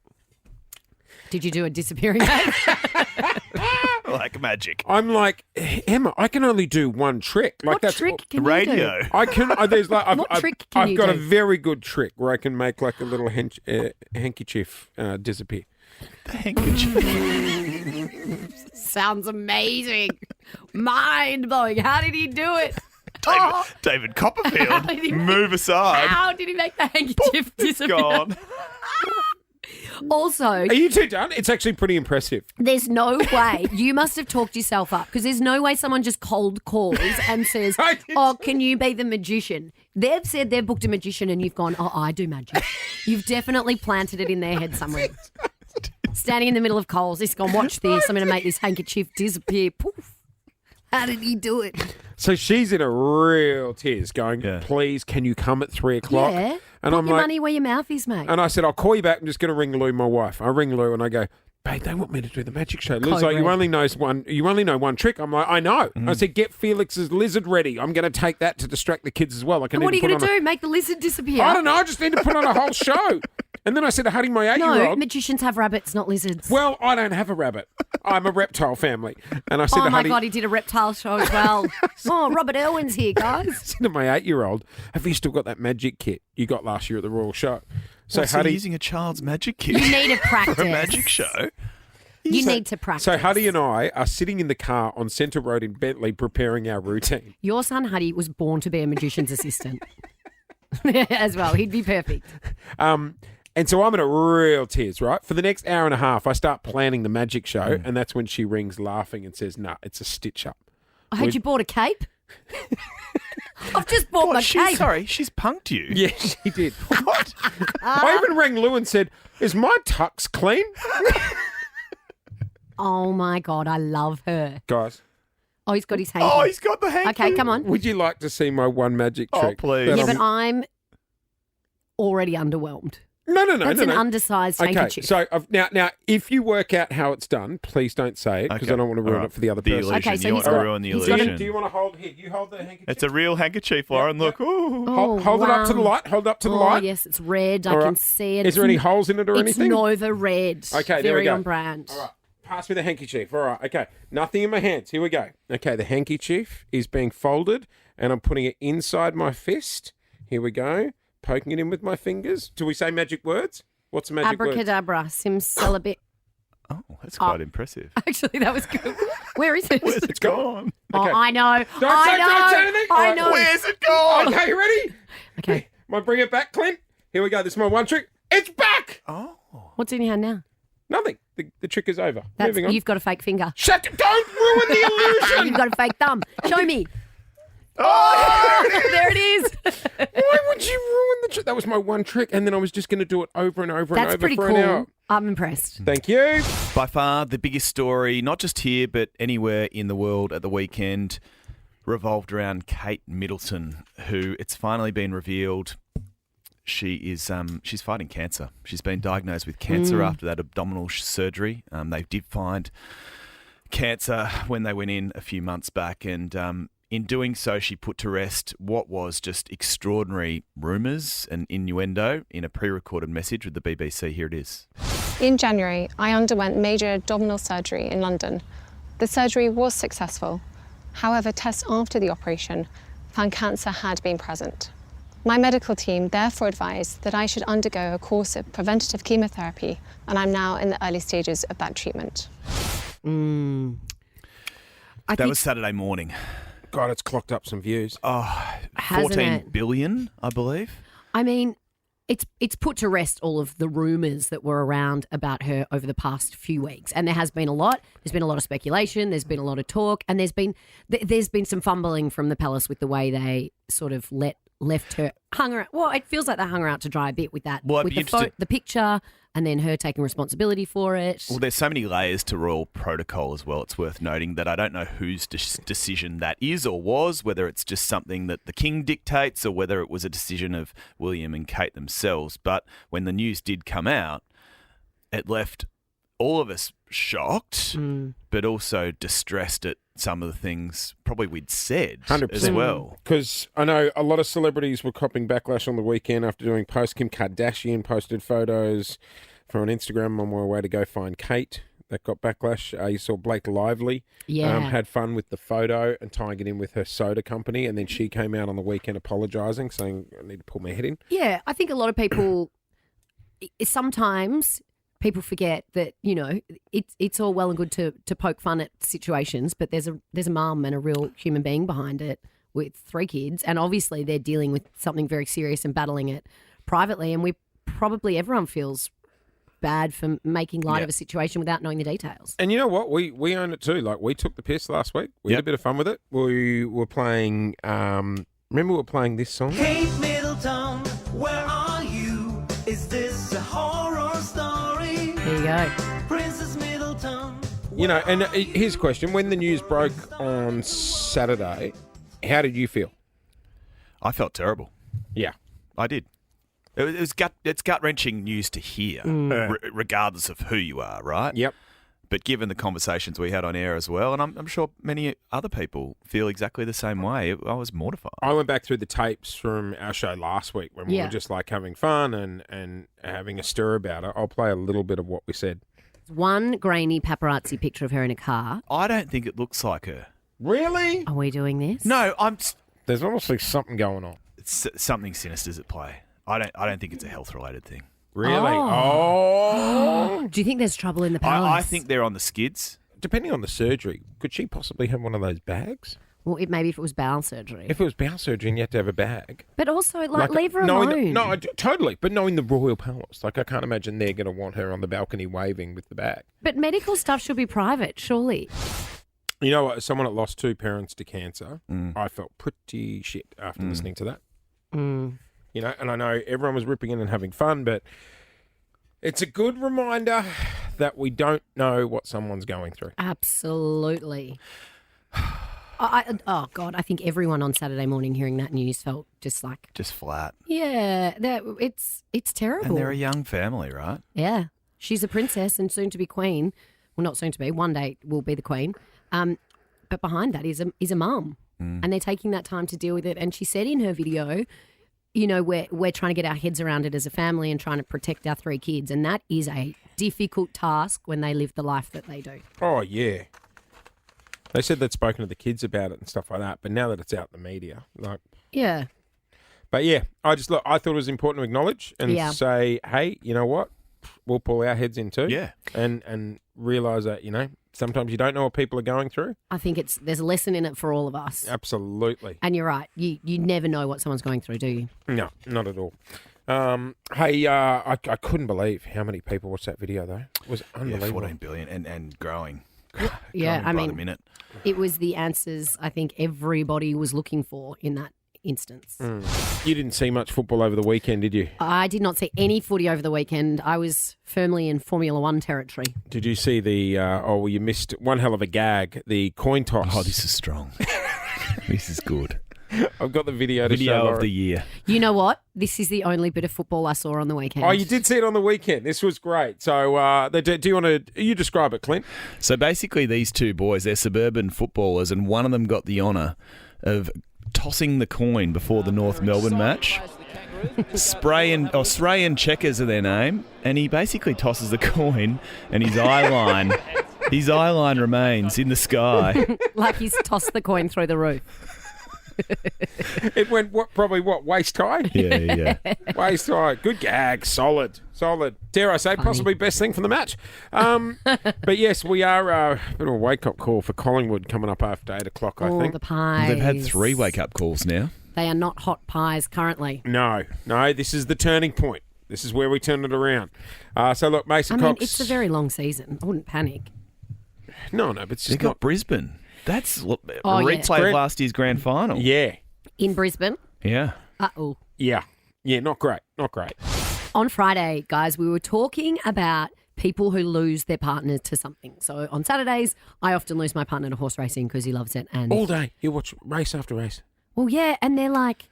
Did you do a disappearing act? Like magic. I'm like, Emma, I can only do one trick. Like What that's trick can Radio. you do? I can. There's like What trick can I've you got a do? very good trick where I can make like a little handkerchief disappear. The handkerchief. Sounds amazing. Mind blowing. How did he do it? David How Copperfield. did he Move aside. How did he make the handkerchief disappear? Gone. Also, Are you two done? It's actually pretty impressive. there's no way. You must have talked yourself up because there's no way someone just cold calls and says, I did oh, can you be the magician? They've said they've booked a magician and you've gone, oh, I do magic. You've definitely planted it in their head somewhere. Standing in the middle of Coles, he's gone, watch this. I'm going to make this handkerchief disappear. Poof. How did he do it? So she's in a real tears, going, Yeah. "Please, can you come at 3 o'clock?" Yeah. And Put I'm your like, money where your mouth is, mate. and I said, "I'll call you back. I'm just going to ring Lou, my wife." I ring Lou and I go, "Babe, they want me to do the magic show." Lou's Code like, "You red. only know one trick." I'm like, "I know." I said, "Get Felix's lizard ready. I'm going to take that to distract the kids as well." Like, I And need what are you to going put to on do? Make the lizard disappear? I don't know. I just need to put on a whole show. And then I said to Huddy, my No, 8-year-old, magicians have rabbits, not lizards. "Well, I don't have a rabbit. I'm a reptile family." And I said Oh to my Huddy, God, he did a reptile show as well. Oh, Robert Irwin's here, I guys. said to my 8-year-old, "Have you still got that magic kit you got last year at the Royal Show?" So So Huddy, using a child's magic kit You need to practice. for a magic show. You need to practice. So Huddy and I are sitting in the car on Centre Road in Bentley preparing our routine. Your son Huddy was born to be a magician's assistant as well. He'd be perfect. And so I'm in a real tears, right? For the next hour and a half, I start planning the magic show, and that's when she rings laughing and says, "Nah, it's a stitch up." I heard you bought a cape. I've just bought my cape. Sorry, she's punked you. Yeah, she did. What? I even rang Lou and said, "Is my tux clean?" Oh my God, I love her. Guys, Oh, he's got his hand. Oh, he's got the hanky. Okay, come on. would you like to see my one magic Oh, trick? please. that Yeah, I'm- but I'm already underwhelmed. No, That's an undersized Okay, handkerchief. so now, if you work out how it's done, please don't say it because Okay. I don't want to ruin All right. it for the other The person. illusion. Okay, so you he's want to got- ruin the he's got a- illusion. Do you want to hold here? You hold the handkerchief. It's a real handkerchief, Lauren. Look. Ooh. Oh, Hold it up to the wow. light. Hold it up to the Oh, light. yes, it's red. I All can right. see it. Is there any holes in it or It's anything? Nova red. Okay, there we Very go. on brand. All right. Pass me the handkerchief. All right. Okay. Nothing in my hands. Here we go. Okay. The handkerchief is being folded and I'm putting it inside my fist. Here we go. Poking it in with my fingers. Do we say magic words? What's the magic word? Abracadabra, simsalabim. Oh, that's quite impressive. Actually, that was good. Where is it? Where's it gone? Oh, Okay. I know. Don't I say know. anything. I All right. know. Where's it gone? Okay. You ready? Okay. Might bring it back, Clint. Here we go. This is my one trick. It's back. Oh. What's in your hand now? Nothing. The trick is over. Moving on. You've got a fake finger. Shut. Don't ruin the illusion. You've got a fake thumb. Show me. Oh, There it is. Why would you ruin the trick? That was my one trick, and then I was just going to do it over and over and That's over pretty for an hour. cool. I'm impressed. Thank you. By far, the biggest story, not just here, but anywhere in the world at the weekend, revolved around Kate Middleton, who it's finally been revealed she is she's fighting cancer. She's been diagnosed with cancer after that abdominal surgery. They did find cancer when they went in a few months back, and in doing so, she put to rest what was just extraordinary rumours and innuendo in a pre-recorded message with the BBC. Here it is. In January, I underwent major abdominal surgery in London. The surgery was successful. However, tests after the operation found cancer had been present. My medical team therefore advised that I should undergo a course of preventative chemotherapy, and I'm now in the early stages of that treatment. That was Saturday morning. God, it's clocked up some views. Hasn't 14 it? billion, I believe. I mean, it's put to rest all of the rumours that were around about her over the past few weeks, and there has been a lot. There's been a lot of speculation. There's been a lot of talk, and there's been some fumbling from the Palace with the way they sort of left her hung her. Well, it feels like they hung her out to dry a bit with that, Well, I'd with be interested- the picture, and then her taking responsibility for it. Well, there's so many layers to royal protocol as well. It's worth noting that I don't know whose decision that is or was, whether it's just something that the King dictates or whether it was a decision of William and Kate themselves. But when the news did come out, it left all of us shocked, but also distressed at some of the things probably we'd said 100%. as well. Because I know a lot of celebrities were copping backlash on the weekend after doing posts. Kim Kardashian posted photos from an Instagram on her way to go find Kate. That got backlash. You saw Blake Lively had fun with the photo and tying it in with her soda company, and then she came out on the weekend apologising, saying, I need to pull my head in. Yeah, I think a lot of people, sometimes people forget that, you know, it's all well and good to poke fun at situations, but there's a mum and a real human being behind it with 3 kids, and obviously they're dealing with something very serious and battling it privately, and everyone feels bad for making light of a situation without knowing the details. And you know what? We own it too. Like, we took the piss last week. We had a bit of fun with it. We were playing, remember we were playing this song? Kate Middleton, where are you? Is this a horror story? There you go. Princess Middleton. You know, and here's a question. When the news broke on Saturday, how did you feel? I felt terrible. Yeah. I did. It's gut-wrenching news to hear, regardless of who you are, right? Yep. But given the conversations we had on air as well, and I'm sure many other people feel exactly the same way, I was mortified. I went back through the tapes from our show last week when we were just like having fun and having a stir about it. I'll play a little bit of what we said. One grainy paparazzi picture of her in a car. I don't think it looks like her. Really? Are we doing this? No, There's obviously something going on. It's something sinister's at play. I don't think it's a health-related thing. Really? Oh. Do you think there's trouble in the palace? I think they're on the skids. Depending on the surgery, could she possibly have one of those bags? Well, maybe if it was bowel surgery. If it was bowel surgery and you had to have a bag. But also, leave her alone. Totally. But knowing the royal palace, I can't imagine they're going to want her on the balcony waving with the bag. But medical stuff should be private, surely. You know what? As someone that lost 2 parents to cancer, I felt pretty shit after listening to that. You know, and I know everyone was ripping in and having fun, but it's a good reminder that we don't know what someone's going through. Absolutely. Oh, God, I think everyone on Saturday morning hearing that news felt just flat. Yeah, it's terrible. And they're a young family, right? Yeah. She's a princess and soon to be queen. Well, not soon to be. One day will be the queen. But behind that is a mum. And they're taking that time to deal with it. And she said in her video, you know, we're trying to get our heads around it as a family and trying to protect our 3 kids. And that is a difficult task when they live the life that they do. Oh, yeah. They said they'd spoken to the kids about it and stuff like that. But now that it's out in the media, Yeah. But yeah, I thought it was important to acknowledge and say, hey, you know what? We'll pull our heads in too. Yeah. And realise that, you know, sometimes you don't know what people are going through. I think there's a lesson in it for all of us. Absolutely. And you're right. You never know what someone's going through, do you? No, not at all. Hey, I couldn't believe how many people watched that video, though. It was unbelievable. 14 billion and growing. Yeah, growing by the minute. It was the answers I think everybody was looking for in that instance. You didn't see much football over the weekend, did you? I did not see any footy over the weekend. I was firmly in Formula One territory. Did you see you missed one hell of a gag, the coin toss. Oh, this is strong. This is good. I've got the video to show Video Lauren. of the year. You know what? This is the only bit of football I saw on the weekend. Oh, you did see it on the weekend. This was great. So do you want to describe it, Clint? So basically these 2 boys, they're suburban footballers, and one of them got the honour of tossing the coin before the North Melbourne match. Spray and Checkers are their name, and he basically tosses the coin, and his eye line remains in the sky. Like he's tossed the coin through the roof. It went waist high? Yeah. Waist high. Good gag. Solid. Dare I say, possibly best thing from the match. But yes, we are a bit of a wake-up call for Collingwood coming up after 8 o'clock, I think. The pies. They've had 3 wake-up calls now. They are not hot pies currently. No, this is the turning point. This is where we turn it around. So look, Mason Cox. It's a very long season. I wouldn't panic. No, but it's just They've got Brisbane. That's a Oh, yeah. replay of last year's grand final. Yeah. In Brisbane. Yeah. Uh-oh. Yeah, not great. On Friday, guys, we were talking about people who lose their partner to something. So on Saturdays, I often lose my partner to horse racing because he loves it. And All day. You watch race after race. well, yeah, and they're like,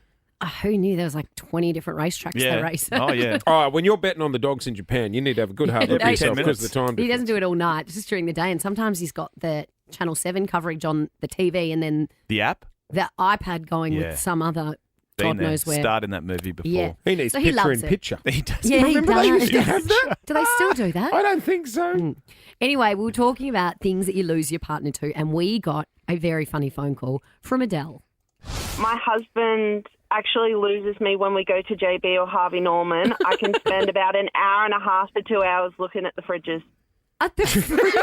Who knew there was like 20 different racetracks Yeah. they race? Oh, yeah. Oh, when you're betting on the dogs in Japan, you need to have a good hard look Every at yourself 10 because of the time He difference. doesn't do it all night, just during the day. And sometimes he's got the Channel 7 coverage on the TV and then The app? the iPad going Yeah. with some other Been God there. knows where. Starred in that movie before. Yeah. He needs So he picture loves in it. picture. He does. Yeah, he Remember does. they used to have that? Do they still do that? I don't think so. Anyway, we were talking about things that you lose your partner to, and we got a very funny phone call from Adele. My husband actually loses me when we go to JB or Harvey Norman. I can spend about an hour and a half to 2 hours looking at the fridges. At the fridge.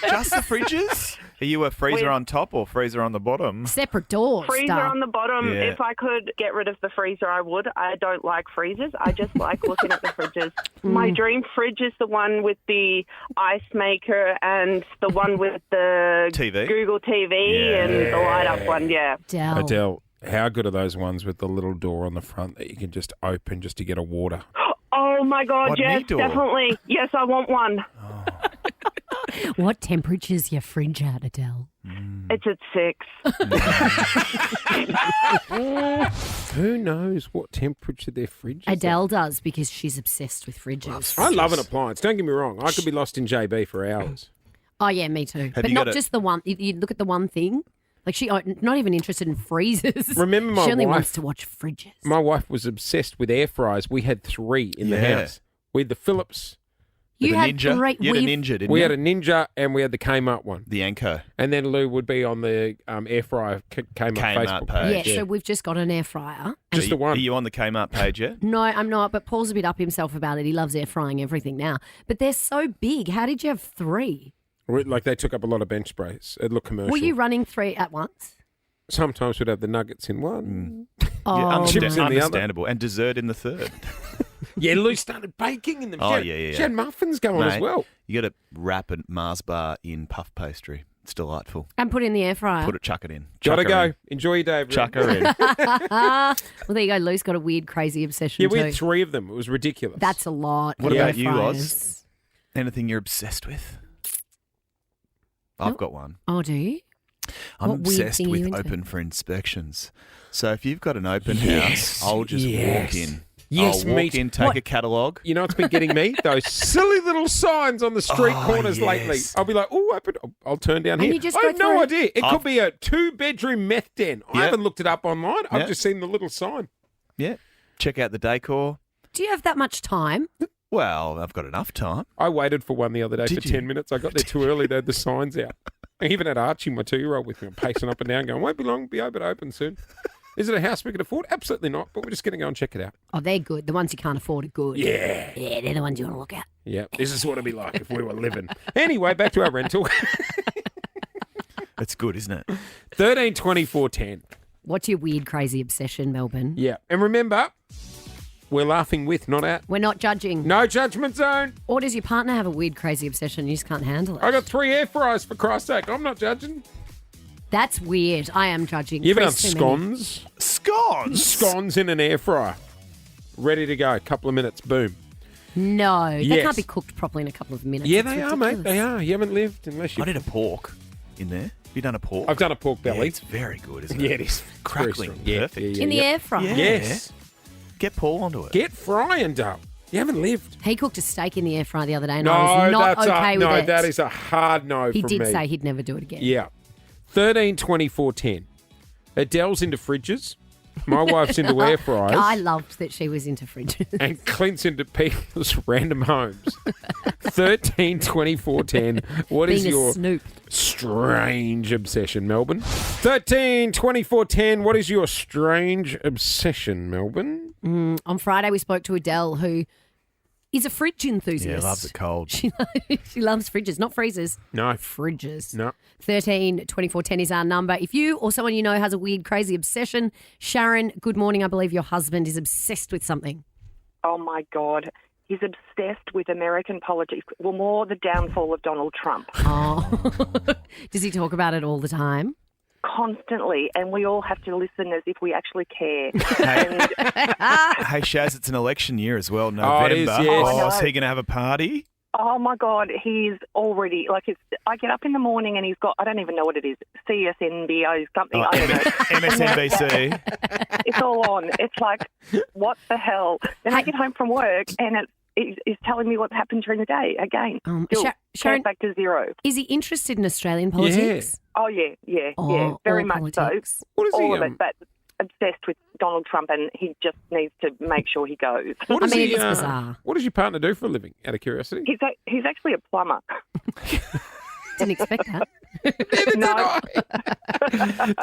Just the fridges? Are you a freezer With- on top or freezer on the bottom? Separate doors. Freezer stuff. on the bottom. Yeah. If I could get rid of the freezer, I would. I don't like freezers. I just like looking at the fridges. My dream fridge is the one with the ice maker and the one with the TV? Google TV and the light up one. Yeah. Adele, how good are those ones with the little door on the front that you can just open just to get a water? Oh my God! What, Yes, knee door? definitely. Yes, I want one. What temperature's your fridge at, Adele? It's at 6. Who knows what temperature their fridge is? Adele does because she's obsessed with fridges. I love an appliance. Don't get me wrong. I could be lost in JB for hours. Oh, yeah, me too. But you not got a- just the one. You look at the one thing. Like, she not even interested in freezers. Remember my She only wife- wants to watch fridges. My wife was obsessed with air fryers. We had 3 in the Yeah. house. We had the Philips, You With a had Ninja? great. You had a we've- Ninja, didn't we you? had a Ninja, and we had the Kmart one. The Anko. And then Lou would be on the air fryer Kmart Facebook page. Yeah, so we've just got an air fryer. Just the one. Are you on the Kmart page yet? No, I'm not, but Paul's a bit up himself about it. He loves air frying everything now. But they're so big. How did you have 3? Like they took up a lot of bench space. It looked commercial. Were you running 3 at once? Sometimes we'd have the nuggets in one. Oh, Yeah, Chips in the other. understandable. And dessert in the third. Yeah, Lou started baking in them. Oh, She had- yeah. She had muffins going as Mate, well. You got to wrap a Mars bar in puff pastry. It's delightful. And put it in the air fryer. Chuck it in. Gotta Chuck her go. in. Enjoy your day, everyone. Chuck her in. Well, there you go. Lou's got a weird, crazy obsession Yeah, we too. had 3 of them. It was ridiculous. That's a lot. What air about you, fryers. Oz? Anything you're obsessed with? I've got one. Oh, do you? I'm What weird obsessed thing are with you into? open for inspections. So if you've got an open house, I'll just walk in. Yes, I'll walk mate. in, take What? a catalogue. You know what's been getting me? Those silly little signs on the street Oh, corners yes. lately. I'll be like, oh, open. I'll turn down And here. you just I go have no through- idea. It I've- could be a 2-bedroom meth den. I Yeah. haven't looked it up online. Yeah. I've just seen the little sign. Yeah. Check out the decor. Do you have that much time? Well, I've got enough time. I waited for one the other day Did for you? 10 minutes. I got there too early. They had the signs out. I even had Archie, my 2-year-old, with me. I'm pacing up and down going, won't be long, be open soon. Is it a house we can afford? Absolutely not, but we're just going to go and check it out. Oh, they're good. The ones you can't afford are good. Yeah. Yeah, they're the ones you want to look at. Yeah, this is what it'd be like if we were living. Anyway, back to our rental. It's good, isn't it? 13, 24, 10. What's your weird, crazy obsession, Melbourne? Yeah. And remember, we're laughing with, not at. We're not judging. No judgment zone. Or does your partner have a weird, crazy obsession and you just can't handle it? I got 3 air fryers, for Christ's sake. I'm not judging. That's weird. I am judging. You ever done Chris, too many. scones? Scones? Scones in an air fryer. Ready to go. Couple of minutes. Boom. No, they Yes. can't be cooked properly in a couple of minutes. Yeah, It's they are, mate. ridiculous. They are. You haven't lived unless you... I did a pork in there. Have you done a pork? I've done a pork Yeah, belly. it's very good, isn't Yeah, it? it is. Crackling. Very strong. Yeah, Perfect. yeah, In the yeah. air fryer. Yeah. Yes. Get Paul onto it. Get frying, Dale. You haven't lived. He cooked a steak in the air fryer the other day and No, I was not that's okay a, with no, it. that is a hard no He from did me. say he'd never do it again. Yeah. 13, 24, 10. Adele's into fridges. My wife's into air fryers. I loved that she was into fridges. And Clint's into people's random homes. 13, 24, 10. What is Being a your snoop. strange obsession, Melbourne? 13, 24, 10. What is your strange obsession, Melbourne? On Friday, we spoke to Adele, who is a fridge enthusiast. Yeah, loves it cold. She loves fridges, not freezers. No. Fridges. No. 13 24 10 is our number. If you or someone you know has a weird, crazy obsession, Sharon, good morning. I believe your husband is obsessed with something. Oh, my God. He's obsessed with American politics. Well, more the downfall of Donald Trump. Oh. Does he talk about it all the time? Constantly. And we all have to listen as if we actually care. Hey, Shaz, it's an election year as well, November. Oh, it is, yes. Oh, is he going to have a party? Oh my God, he's already I get up in the morning and he's got, I don't even know what it is, CSNBO something. I don't know. MSNBC. It's all on. It's like, what the hell? Then I get home from work and it's telling me what's happened during the day again. Still, Sharon, back to zero. Is he interested in Australian politics? Oh yeah, very much politics. so. What is all he, of it, but obsessed with Donald Trump, and he just needs to make sure he goes. What does it's bizarre. What does your partner do for a living, out of curiosity? He's actually a plumber. Didn't expect that. No.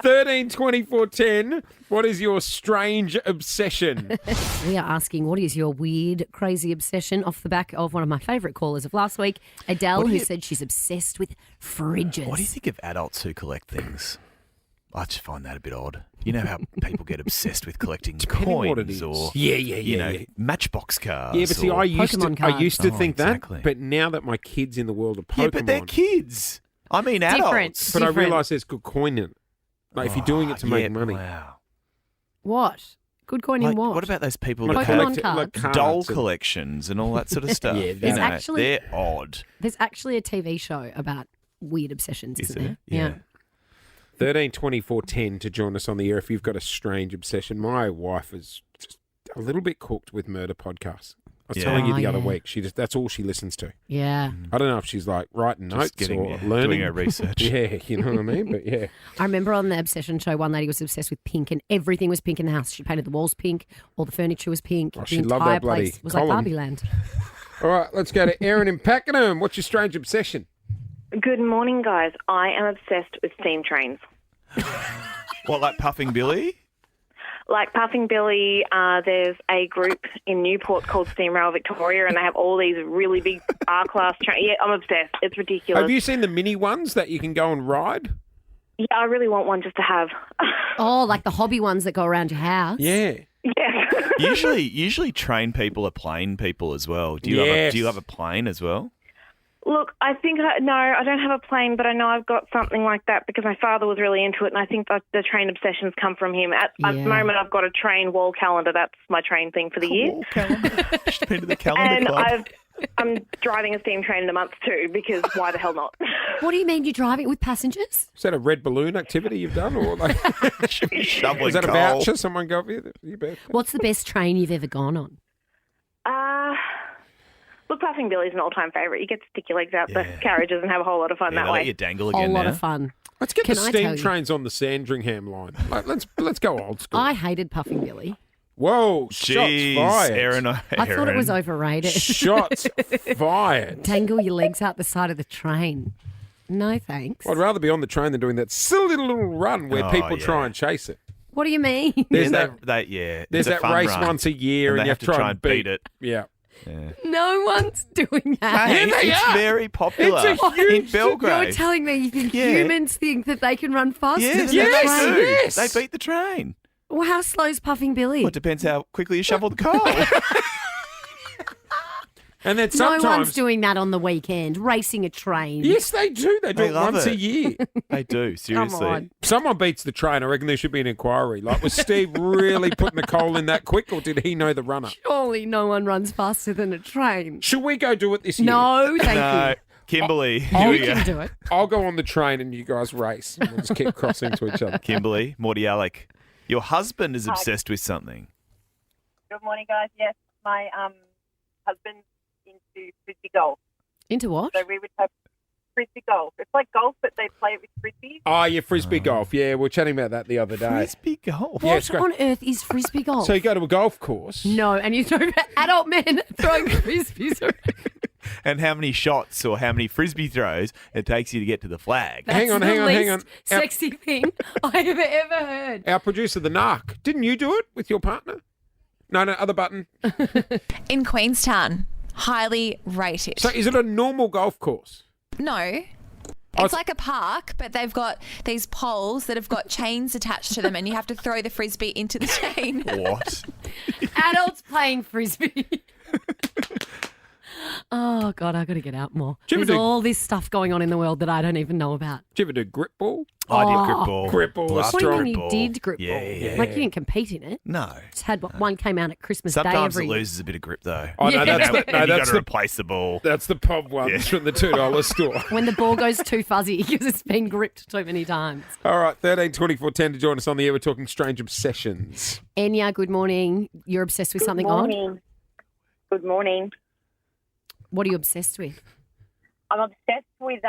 13 24 10. What is your strange obsession? We are asking, what is your weird, crazy obsession, off the back of one of my favourite callers of last week, Adele, who said she's obsessed with fridges. What do you think of adults who collect things? I just find that a bit odd. You know how people get obsessed with collecting what it coins is. or Yeah. Matchbox cars. Yeah, but see, or I used to think exactly. that, but now that my kid's in the world of Pokemon, Yeah, but they're kids. I mean, adults. But I realise there's good coin in it. Like if you're doing it to make money. Wow. What? Good coin in what? What about those people Like that Pokemon have cards. doll collections and all that sort of stuff? Yeah, You know, actually- they're odd. There's actually a TV show about weird obsessions, Is isn't there? there? Yeah. 13 24 10 to join us on the air if you've got a strange obsession. My wife is just a little bit cooked with murder podcasts. I was Yeah. telling you the Oh, other yeah. week, that's all she listens to. Yeah. I don't know if she's like writing notes or learning. doing her research. Yeah, you know what I mean? But yeah. I remember on the Obsession show, one lady was obsessed with pink and everything was pink in the house. She painted the walls pink, all the furniture was pink. Oh, the she loved entire that bloody place was column. like Barbie Land. All right, let's go to Erin in Pakenham. What's your strange obsession? Good morning, guys. I am obsessed with steam trains. What, like Puffing Billy? Like Puffing Billy, there's a group in Newport called Steam Rail Victoria, and they have all these really big R-class trains. Yeah, I'm obsessed. It's ridiculous. Have you seen the mini ones that you can go and ride? Yeah, I really want one just to have. Oh, like the hobby ones that go around your house. Yeah. Yeah. Usually train people are plane people as well. Do you have a plane as well? Look, I think, no, I don't have a plane, but I know I've got something like that because my father was really into it, and I think that the train obsessions come from him. At the moment, I've got a train wall calendar. That's my train thing for the year. Wall calendar. Just been to the calendar club. I'm driving a steam train in a month too, because why the hell not? What do you mean you're driving with passengers? Is that a red balloon activity you've done? Or like, shoveling is that a coal? voucher someone got you? What's the best train you've ever gone on? Look, Puffing Billy's an all-time favourite. You get to stick your legs out the carriages and have a whole lot of fun that they way. let you dangle A again lot now. of fun. Let's get Can the I steam tell you? trains on the Sandringham line. Like, let's go old school. I hated Puffing Billy. Whoa, Jeez, shots fired. Aaron. I thought it was overrated. Shots fired. Dangle your legs out the side of the train. No thanks. I'd rather be on the train than doing that silly little run where Oh, people yeah. try and chase it. What do you mean? There's There's that there's There's a that fun race run. once a year, And and they you have to try and beat it. Yeah. No one's doing that. Hey, they it's are. very popular It's a huge- in Belgrade. You're telling me you think Yeah. humans think that they can run faster Yes, than they a do. train? Yes. They beat the train. Well, how slow's Puffing Billy? Well, it depends how quickly you shovel the coal. And then No sometimes one's doing that on the weekend, racing a train. Yes, they do. They do They it love once it. a year. They do, seriously. on. Someone beats the train. I reckon there should be an inquiry. Like, was Steve really putting the coal in that quick, or did he know the runner? Surely no one runs faster than a train. Should we go do it this year? No, thank No, you. Kimberly. You here we can go. do it. I'll go on the train and you guys race. And we'll just keep crossing to each other. Kimberly, Morty Alec, your husband is obsessed with something. Good morning, guys. Yes, my husband's into frisbee golf. Into what? So we would have frisbee golf. It's like golf, but they play it with frisbees. Oh, yeah, frisbee golf. Yeah, we were chatting about that the other day. Frisbee golf? Yeah, What it's great. on earth is frisbee golf? So you go to a golf course. No, and you throw adult men throwing frisbees around. And how many shots or how many frisbee throws it takes you to get to the flag. Hang on, That's hang the on, hang least on. Sexy thing I have ever heard. Our producer, the Narc, didn't you do it with your partner? No, other button. In Queenstown, highly rated. So is it a normal golf course? No. It's like a park, but they've got these poles that have got chains attached to them, and you have to throw the frisbee into the chain. What? Adults playing frisbee. Oh, God, I got to get out more. Do you ever There's do- all this stuff going on in the world that I don't even know about. Do you ever do grip ball? I did Oh. grip ball. Grip ball was Loved What do you strong. mean you ball. did grip Yeah, ball? yeah. Like you didn't compete in it. No. Just had one came out at Christmas Day Sometimes every it year. loses a bit of grip though. Oh, no, that's the, And no, you that's got to the replace the ball. that's the pub ones from the $2 store. When the ball goes too fuzzy because it's been gripped too many times. All right, 13 24 10 to join us on the air. We're talking strange obsessions. Enya, good morning. You're obsessed with something odd? Good morning. What are you obsessed with? I'm obsessed with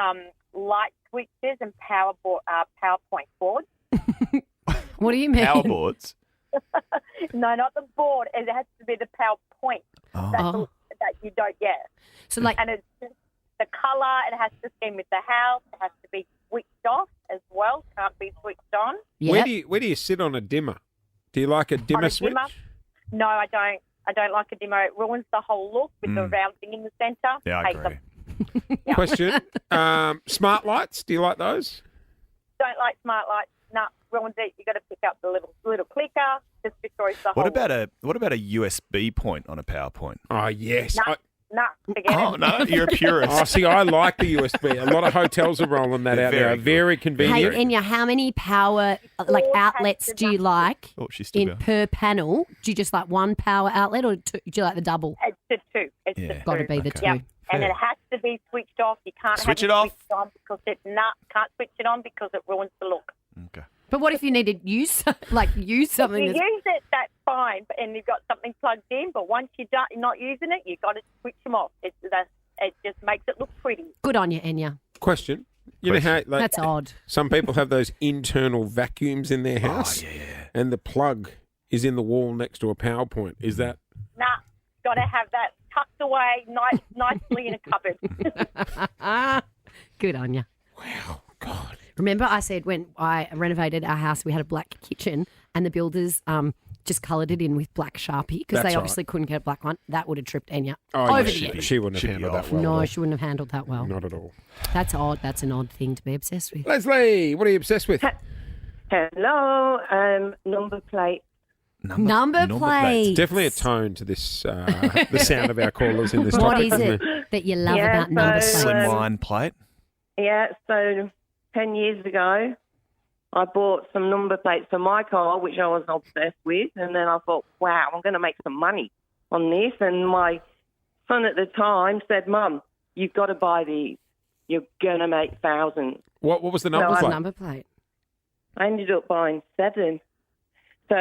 light switches and PowerPoint boards. What do you mean? Power boards. No, not the board. It has to be the PowerPoint Oh. that you don't get. So like, And it's just the colour. It has to scheme with the house. It has to be switched off as well. Can't be switched on. Where do you sit on a dimmer? Do you like a dimmer On a switch? dimmer? No, I don't. I don't like a dimmer. It ruins the whole look with the round thing in the centre. Yeah, I Hate agree. them. Question: smart lights? Do you like those? Don't like smart lights. No, ruins it. You got to pick up the little clicker. Just destroys the whole. What about a USB point on a PowerPoint? Oh yes. Nah, forget Oh it. no, you're a purist. Oh, see, I like the USB. A lot of hotels are rolling that They're out there. very Are good. very hey, convenient. Enya, how many power outlets do you like Oh, she's still in going. per panel? Do you just like one power outlet or do you like the double? It's the two. It's Yeah. the two. Got to be the two. Yeah. And it has to be switched off. You can't Switch have it off? switched on because can't switch it on because it ruins the look. Okay. But what if you need to use something If you that's... use it, that's fine, and you've got something plugged in. But once you're not using it, you've got to switch them off. It just makes it look pretty. Good on you, Enya. Question: You know how like, That's odd. some people have those internal vacuums in their house, and the plug is in the wall next to a PowerPoint. Is that? Nah, got to have that tucked away nicely in a cupboard. Good on you. Wow, God. Remember I said when I renovated our house, we had a black kitchen and the builders just coloured it in with black Sharpie because That's they right. obviously couldn't get a black one. That would have tripped Enya Oh, over yeah, the edge. she wouldn't have handled that well. No, at she wouldn't have handled that well. all. Not at all. That's odd. That's an odd thing to be obsessed with. Leslie, what are you obsessed with? Hello, number plate. Number plate. Definitely a tone to this, the sound of our callers in this What topic, is isn't it there? that you love Yeah, about number so, plates? Slimline plate. Yeah, so 10 years ago, I bought some number plates for my car, which I was obsessed with, and then I thought, wow, I'm going to make some money on this. And my son at the time said, Mum, you've got to buy these. You're going to make thousands. What was the No, number I- plate? Number plate. I ended up buying 7. So,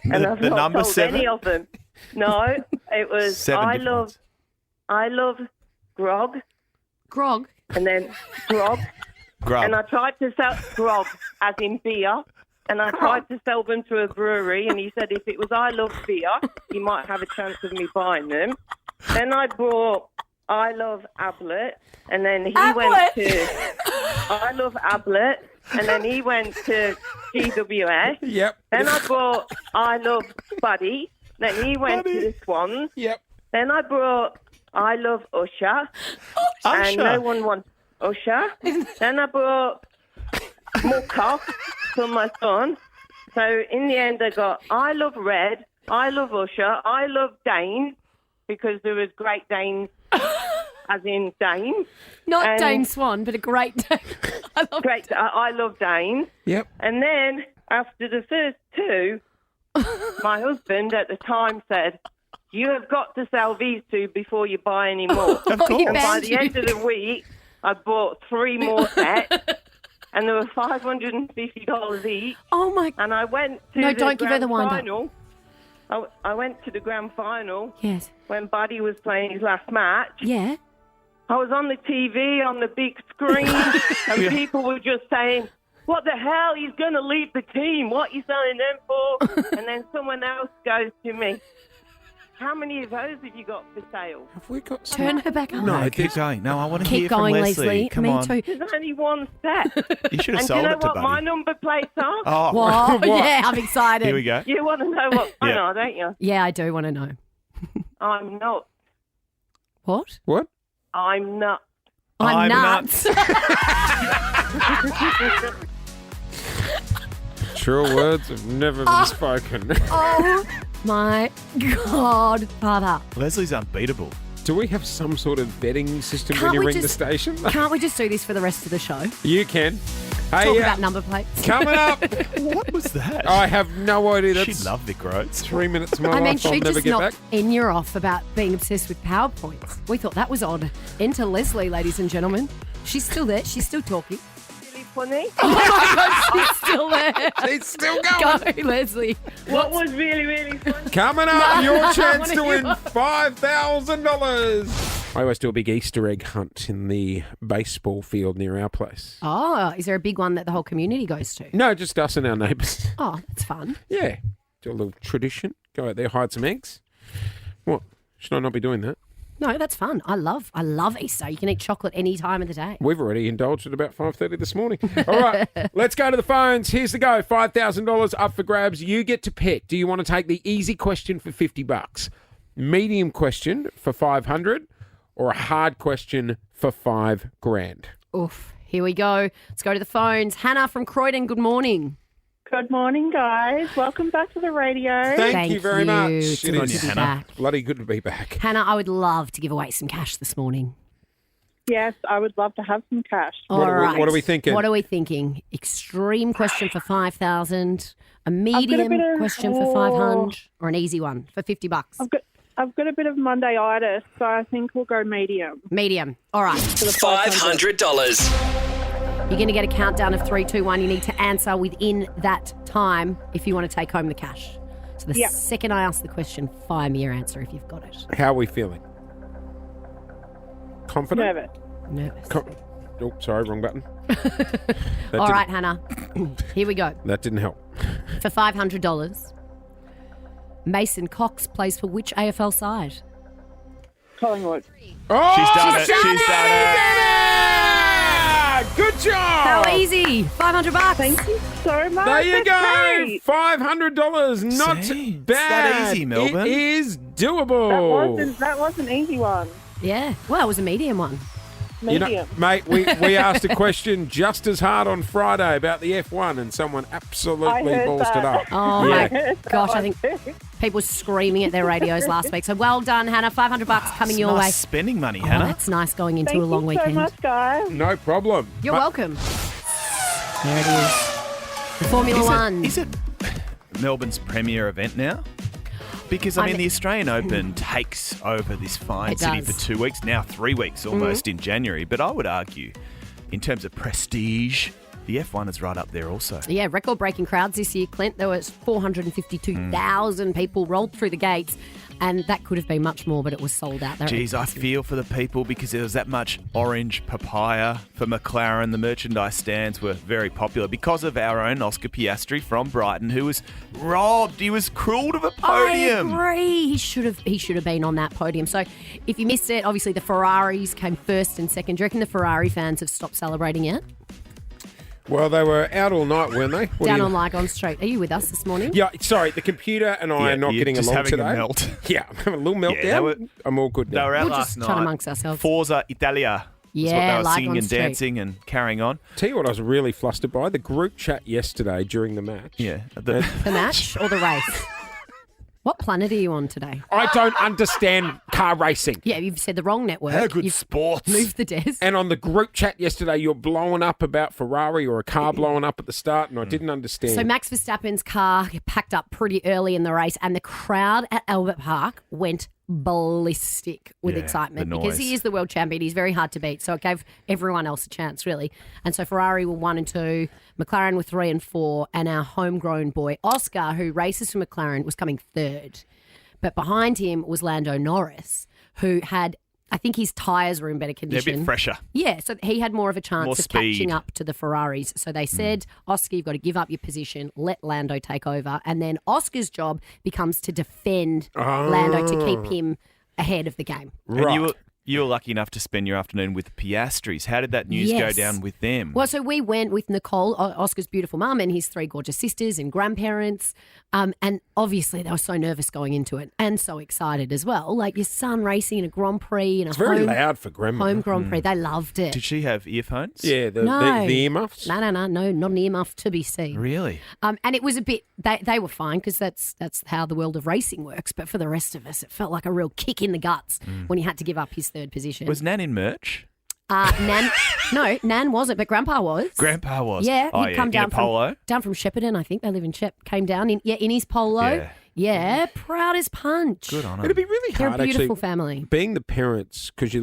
and I've the not number sold 7? any of them. No, it was 7 I different ones. love grog, Grog? and then grog. Grub. And I tried to sell grog, as in beer, and I tried to sell them to a brewery, and he said if it was I love beer, you might have a chance of me buying them. Then I bought I love Ablet, and then he went to I love Ablet, and then he went to GWS. Yep. Then I bought I love Buddy, then he went to the Swans. Yep. Then I brought I love Usher, and Usher. no one wants Usher. Then I brought Mucker for my son. So in the end, I got I love Red, I love Usher, I love Dane, because there was Great Danes, as in Dane. Not And- Dane Swan, but a great Dane. I love Dane. Yep. And then after the first 2, my husband at the time said, you have got to sell these 2 before you buy any more. Of course. And by the end of the week, I bought 3 more sets, and they were $550 each. Oh, my... And I went to No, the don't give her grand the wind-up. final. I went to the grand final Yes. when Buddy was playing his last match. Yeah. I was on the TV on the big screen, and people were just saying, what the hell? He's going to leave the team. What are you selling them for? And then someone else goes to me, how many of those have you got for sale? Have we got Turn her back on. No, keep going. No, I want to Keep hear going, from Leslie. Leslie. Come Me on. too. There's only one set. You should have And do sold you know it to what Buddy. my number plates are? Oh, What? Yeah, I'm excited. Here we go. You want to know what I Yeah. know, don't you? Yeah, I do want to know. I'm not. What? What? I'm not. I'm I'm nuts. True words have never been spoken. Oh, my God, Father. Leslie's unbeatable. Do we have some sort of betting system when you ring the station? Can't we just do this for the rest of the show? You can. Hey, Talk about number plates. Coming up. What was that? I have no idea. She'd love Vic Rhodes. 3 minutes of my I mean, life I'll she never just get knocked back. Enya off about being obsessed with PowerPoints. We thought that was odd. Enter Leslie, ladies and gentlemen. She's still there. She's still talking. Really funny. Oh my God, she's still there. She's still going. Go, Leslie. What was really, really funny? Coming up, No, your I chance wanna to hear win $5,000. I always do a big Easter egg hunt in the baseball field near our place. Oh, is there a big one that the whole community goes to? No, just us and our neighbours. Oh, that's fun. Yeah. Do a little tradition. Go out there, hide some eggs. What? Should I not be doing that? No, that's fun. I love Easter. You can eat chocolate any time of the day. We've already indulged at about 5:30 this morning. All right, let's go to the phones. Here's the go. $5,000 up for grabs. You get to pick. Do you want to take the easy question for $50, medium question for $500, or a hard question for $5,000? Oof. Here we go. Let's go to the phones. Hannah from Croydon, good morning. Good morning, guys. Welcome back to the radio. Thank you very much. It's It good is to be back. bloody good to be back. Hannah, I would love to give away some cash this morning. Yes, I would love to have some cash. What are we- All right. what are we thinking? What are we thinking? Extreme question for 5,000, a I've got a medium bit of- question for 500, or an easy one for $50. I've got a bit of Monday-itis, so I think we'll go medium. Medium. All right. $500. You're going to get a countdown of 3, 2, 1. You need to answer within that time if you want to take home the cash. So the second I ask the question, fire me your answer if you've got it. How are we feeling? Confident? Nervous. Oh, sorry, wrong button. All right, Hannah. Here we go. That didn't help. For $500, Mason Cox plays for which AFL side? Collingwood. Oh, She's done it. She's done it. Good job. How easy. $500. Thank you so much. There you That's go. great. $500. Not See, bad. it's that easy, Melbourne. It is doable. That was an easy one. Yeah. Well, it was a medium one. You know, mate, we asked a question just as hard on Friday about the F1 and someone absolutely ballsed it up. Oh, Yeah. my gosh. I think people were screaming at their radios last week. So well done, Hannah. $500 coming your Nice way. spending money, Oh, Hannah. that's nice going into Thank a long you weekend. so much, guys. No problem. You're welcome. There it is. The Formula One. Is it Melbourne's premier event now? Because, I mean, the Australian Open takes over this fine It city does. for 2 weeks, now 3 weeks almost in January. But I would argue, in terms of prestige, the F1 is right up there also. Yeah, record-breaking crowds this year, Clint. There was 452,000 people rolled through the gates, and that could have been much more, but it was sold out. Geez, I feel for the people because there was that much orange papaya for McLaren. The merchandise stands were very popular because of our own Oscar Piastri from Brighton, who was robbed. He was cruel to the podium. I agree. He should have been on that podium. So if you missed it, obviously the Ferraris came first and second. Do you reckon the Ferrari fans have stopped celebrating yet? Well, they were out all night, weren't they? What do Down you- on Lygon Street. Are you with us this morning? Yeah, sorry, the computer and I Yeah, are not you're getting just along having a today. melt. Yeah, I'm having a little meltdown. they were- I'm all good They now. were out We're last just night. chatting amongst ourselves. Forza Italia. That's what Yeah, they were like singing on and street. dancing and carrying on. Tell you what I was really flustered by, the group chat yesterday during the match. Yeah. The match or the race? What planet are you on today? I don't understand car racing. Yeah, you've said the wrong network. How good You've sports. moved the desk. And on the group chat yesterday, you're blowing up about Ferrari or a car blowing up at the start, and I didn't understand. So Max Verstappen's car packed up pretty early in the race, and the crowd at Albert Park went ballistic with Yeah, excitement the because he noise. is the world champion. He's very hard to beat, so it gave everyone else a chance, really. And so Ferrari were 1 and 2, McLaren were 3 and 4, and our homegrown boy Oscar, who races for McLaren, was coming third. But behind him was Lando Norris, who had, I think his tyres were in better They're a condition. bit fresher. Yeah, so he had more of a chance More of speed. catching up to the Ferraris. So they said, Oscar, you've got to give up your position, let Lando take over. And then Oscar's job becomes to defend Lando to keep him ahead of the game. And you were lucky enough to spend your afternoon with the Piastris. How did that news go down with them? Well, so we went with Nicole, Oscar's beautiful mum, and his 3 gorgeous sisters and grandparents. And obviously they were so nervous going into it and so excited as well. Like your son racing in a Grand Prix. It's very loud for grandma. Home Grand Prix. They loved it. Did she have earphones? Yeah, the earmuffs. No, not an earmuff to be seen. Really? And it was a bit, they were fine because that's how the world of racing works. But for the rest of us, it felt like a real kick in the guts when he had to give up his 3rd position. Was Nan in merch? Nan wasn't, but Grandpa was. Grandpa was? Yeah, Oh, he'd come in down a polo? Down from Shepparton, I think. They live in came down in his polo. Yeah, proud as punch. Good on him. It'd be really They're hard, a beautiful actually, family. being the parents, because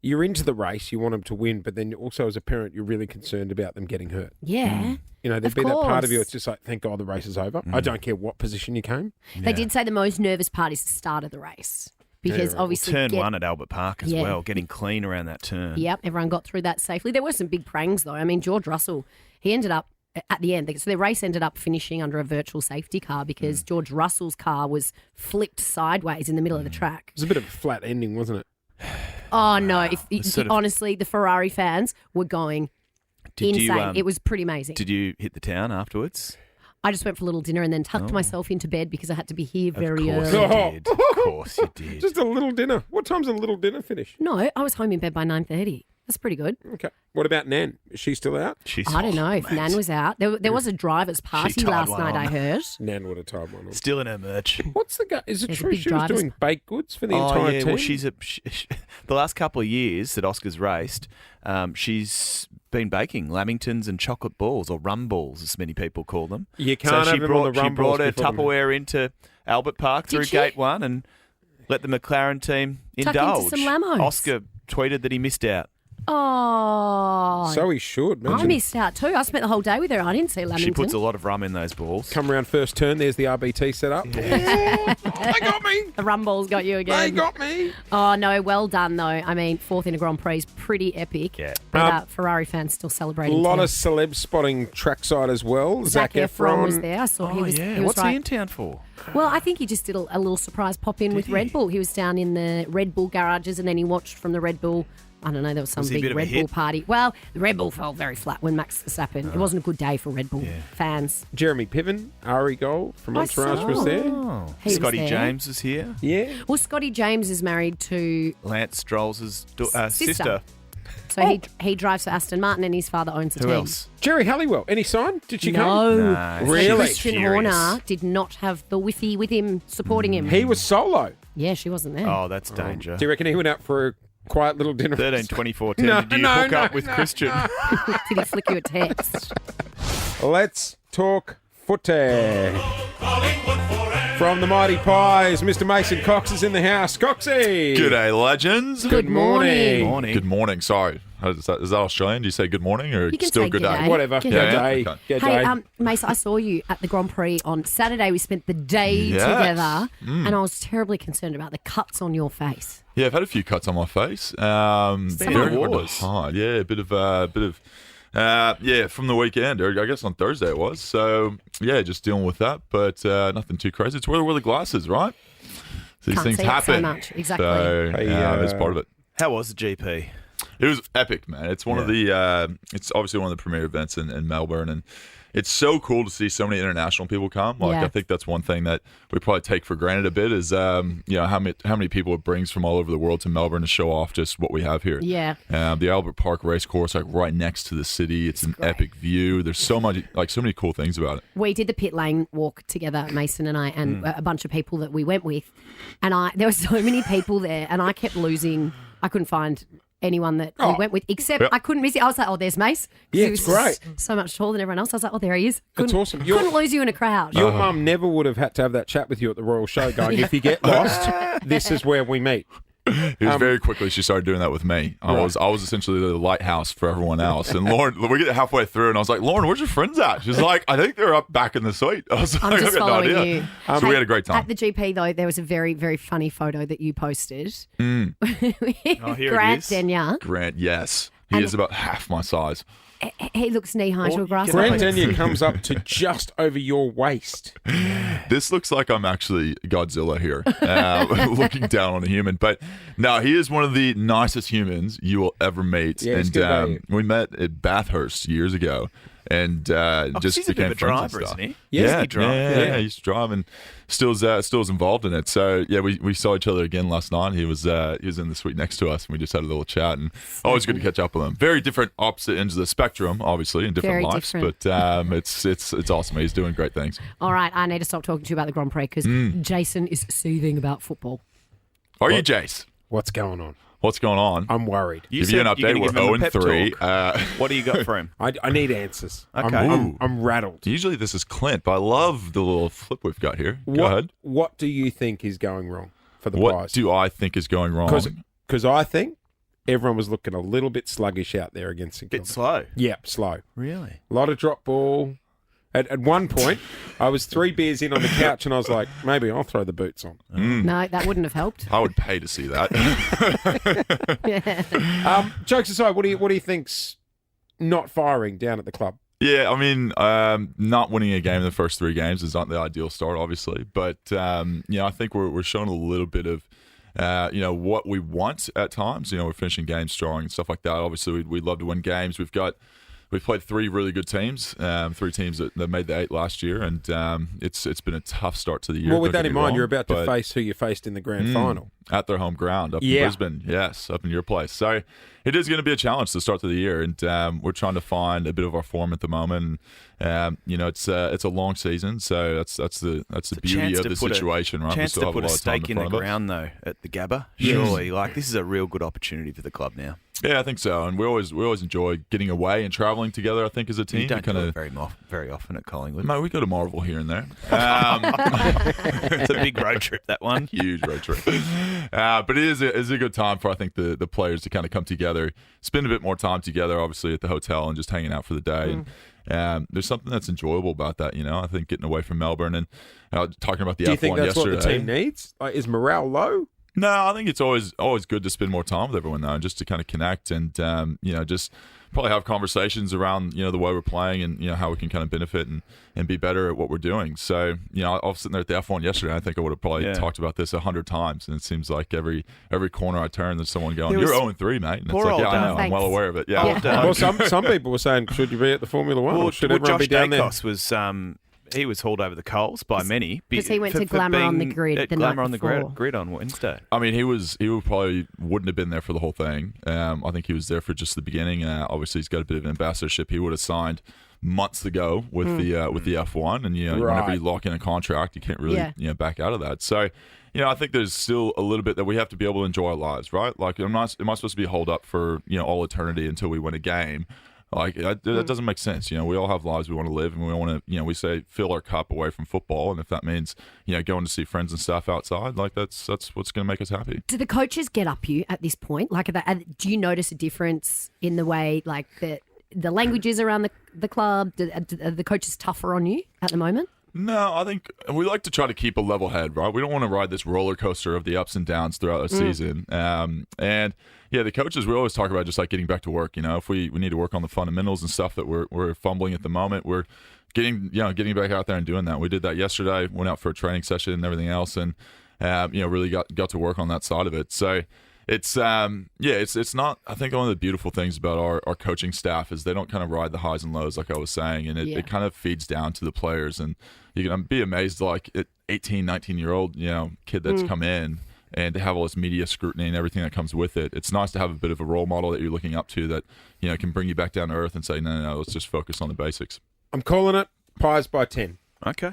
you're into the race, you want them to win, but then also as a parent, you're really concerned about them getting hurt. Yeah. You know, there'd Of be that part of you, course. it's just like, thank God the race is over. I don't care what position you came. They did say the most nervous part is the start of the race. Because obviously Turn 1 at Albert Park as Yeah. well, getting clean around that turn. Yep, everyone got through that safely. There were some big prangs, though. I mean, George Russell, he ended up at the end. So the race ended up finishing under a virtual safety car because George Russell's car was flipped sideways in the middle of the track. It was a bit of a flat ending, wasn't it? Oh, no. sort of- Honestly, the Ferrari fans were going insane. It was pretty amazing. Did you hit the town afterwards? I just went for a little dinner and then tucked myself into bed because I had to be here very Of course early. you did. Of course you did. Just a little dinner. What time's a little dinner finish? No, I was home in bed by 9:30. That's pretty good. Okay. What about Nan? Is she still out? I don't know if Nan was out. There was a driver's party tied last one night, on. I heard. Nan would have tied one on. Still in her merch. What's the guy? Is it There's a true big she was driver's- doing baked goods for the entire yeah. team? Well, the last couple of years that Oscar's raced, she's been baking lamingtons and chocolate balls, or rum balls, as many people call them. You can't have them on the rum She brought balls her before them. Tupperware into Albert Park Did through she? Gate 1 and let the McLaren team Tuck into indulge. some lamos. Oscar tweeted that he missed out. Oh. So he should. I Imagine. missed out too. I spent the whole day with her. I didn't see Lamington. She puts a lot of rum in those balls. Come around first turn. There's the RBT set up. They got me. The Rumballs got you again. They got me. Oh, no. Well done, though. I mean, 4th in a Grand Prix is pretty epic. Yeah. But Ferrari fans still A celebrating. lot too. of celeb spotting trackside as well. Zac Efron was there. I saw he was. yeah. He was What's right. he in town for? Well, I think he just did a little surprise pop in with Red Bull. He was down in the Red Bull garages and then he watched from the Red Bull. I don't know, there was some Was he a big bit of a Red Bull hit? party. Well, the Red Bull fell very flat when Max Verstappen. It wasn't a good day for Red Bull fans. Jeremy Piven, Ari Gold from I Entourage saw. was there. Oh, He was Scotty there. James is here. Yeah. Well, Scotty James is married to, Lance Stroll's Sister. sister. so he drives for Aston Martin and his father owns a Who team. else? Jerry Halliwell. Any sign? Did she No. come? No. Really? Christian Furious. Horner did not have the Wi-Fi with him, supporting him. He was solo. Yeah, she wasn't there. Oh, that's danger. Do you reckon he went out for a quiet little dinner? 13-24-10. No, Did you no, hook no, up with no, Christian? Did he flick you a text? Let's talk footy. From the Mighty Pies, Mr. Mason Cox is in the house. Coxie! G'day, legends. Good morning. Morning. Good morning. Sorry. Is that Australian? Do you say good morning or You can still say good g'day. day? Whatever. Good Good day. day. Okay. Good Hey, day. Mace, I saw you at the Grand Prix on Saturday. We spent the day Yes. together, and I was terribly concerned about the cuts on your face. Yeah, I've had a few cuts on my face. been Very hard to wars. hide. Yeah, a bit of from the weekend. Or I guess on Thursday it was. So yeah, just dealing with that, but nothing too crazy. It's where the glasses, right? So these Can't things see it so happen. much. Exactly. So Hey, it's part of it. How was the GP? It was epic, man. It's one of the. It's obviously one of the premier events in Melbourne, and it's so cool to see so many international people come. Like Yeah. I think that's one thing that we probably take for granted a bit is how many people it brings from all over the world to Melbourne to show off just what we have here. Yeah. The Albert Park race course, like right next to the city. It's an epic view. There's so many cool things about it. We did the pit lane walk together, Mason and I, and a bunch of people that we went with. And there were so many people there, and I kept losing. I couldn't find anyone that we went with, except Yep. I couldn't miss it. I was like, oh, there's Mace. 'Cause Yeah, he it's was great. So much taller than everyone else. I was like, oh, there he is. It's Couldn't- awesome. Couldn't lose you in a crowd. Your mum never would have had to have that chat with you at the Royal Show going, if you get lost, this is where we meet. It was very quickly she started doing that with me. I was essentially the lighthouse for everyone else. And Lauren, we get halfway through, and I was like, Lauren, where's your friends at? She's like, I think they're up back in the suite. I was I'm like, just I got no following idea. you. So we had a great time. At the GP, though, there was a very, very funny photo that you posted. Oh, here it Grant is. Denyer. Grant, yes. He is about half my size. He looks knee-high to a grass. Grand Daniel comes up to just over your waist. This looks like I'm actually Godzilla here, looking down on a human. But no, he is one of the nicest humans you will ever meet. Yeah, he's and good value. we met at Bathurst years ago. And just he's a bit became of a friends driver, and stuff. isn't he? Yeah, He drives. he used to drive and still's involved in it. So yeah, we saw each other again last night. He was in the suite next to us, and we just had a little chat. And always good to catch up with him. Very different, opposite ends of the spectrum, obviously, in different Very lives. different. But it's awesome. He's doing great things. All right, I need to stop talking to you about the Grand Prix because Jason is seething about football. Are you, Jase? What's going on? What's going on? I'm worried. Give you an update. We're 0-3. What do you got for him? I need answers. Okay. I'm rattled. Usually this is Clint, but I love the little flip we've got here. Go ahead. What do you think is going wrong for the What Pies? do I think is going wrong? Because I think everyone was looking a little bit sluggish out there against St Kilda. Bit slow. Yeah, slow. Really? A lot of drop ball. At one point, I was 3 beers in on the couch and I was like, maybe I'll throw the boots on. No, that wouldn't have helped. I would pay to see that. Jokes aside, what do you think's not firing down at the club? Yeah, I mean, not winning a game in the first 3 games is not the ideal start, obviously. But, I think we're showing a little bit of, what we want at times. We're finishing games strong and stuff like that. Obviously, we'd love to win games. We've played 3 really good teams, 3 teams that made the 8 last year, and it's been a tough start to the year. Well, with don't that get in me mind, wrong, you're about to but- face who you faced in the grand final. At their home ground up in Brisbane. Yes, up in your place. So it is going to be a challenge to start to the year, and we're trying to find a bit of our form at the moment. And, it's a long season, so that's the beauty of the situation, right? Chance we to still have put a a lot of time stake in in the front of us. ground, though, at the Gabba. Yes. Surely, this is a real good opportunity for the club now. Yeah, I think so. And we always enjoy getting away and traveling together, I think, as a team. You don't kind do it very often at Collingwood. No, we go to Marvel here and there. It's a big road trip, that one. Huge road trip. But it is a good time for, I think, the players to kind of come together, spend a bit more time together, obviously, at the hotel and just hanging out for the day. And there's something that's enjoyable about that, I think getting away from Melbourne and talking about the F1 yesterday. Do you think that's what the team needs? Is morale low? No, I think it's always good to spend more time with everyone, though, just to kind of connect and, just probably have conversations around, the way we're playing and, how we can kind of benefit and be better at what we're doing. So, I was sitting there at the F1 yesterday. I think I would have probably talked about this 100 times. And it seems like every corner I turn, there's someone going, you're 0-3, mate. And it's like, yeah, I know. I'm well aware of it. Yeah. Well, some people were saying, should you be at the Formula One? Or should everyone be down there? Josh Dacos was... he was hauled over the coals by many because he went to Glamour on the Grid the night before. Grid on Wednesday. I mean, he probably wouldn't have been there for the whole thing. I think he was there for just the beginning. Obviously, he's got a bit of ambassadorship. He would have signed months ago with the F1, and whenever you lock in a contract, you can't really back out of that. So. I think there's still a little bit that we have to be able to enjoy our lives, right? Like, am I supposed to be holed up for all eternity until we win a game? Like that doesn't make sense. We all have lives we want to live, and we want to, we say fill our cup away from football, and if that means, going to see friends and stuff outside, like that's what's going to make us happy. Do the coaches get up you at this point? Like, do you notice a difference in the way, like the languages around the club? Are the coaches tougher on you at the moment? No, I think we like to try to keep a level head, right? We don't want to ride this roller coaster of the ups and downs throughout the season. And yeah, the coaches, we always talk about just like getting back to work. If we need to work on the fundamentals and stuff that we're fumbling at the moment, we're getting back out there and doing that. We did that yesterday, went out for a training session and everything else, and really got to work on that side of it. So it's it's not. I think one of the beautiful things about our coaching staff is they don't kind of ride the highs and lows, like I was saying, and it kind of feeds down to the players. And you can be amazed, like at 18, 19-year-old kid that's come in. And to have all this media scrutiny and everything that comes with it, it's nice to have a bit of a role model that you're looking up to that can bring you back down to earth and say, no, let's just focus on the basics. I'm calling it Pies by 10. Okay.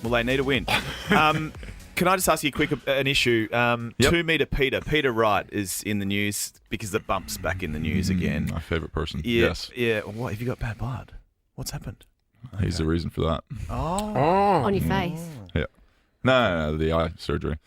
Well, they need a win. Can I just ask you an issue? 2 metre Peter Wright is in the news because the bump's back in the news again. My favourite person. Yeah, Yes. Yeah. What have you got bad blood? What's happened? He's the reason for that. Oh. On your face. Yeah. No, the eye surgery.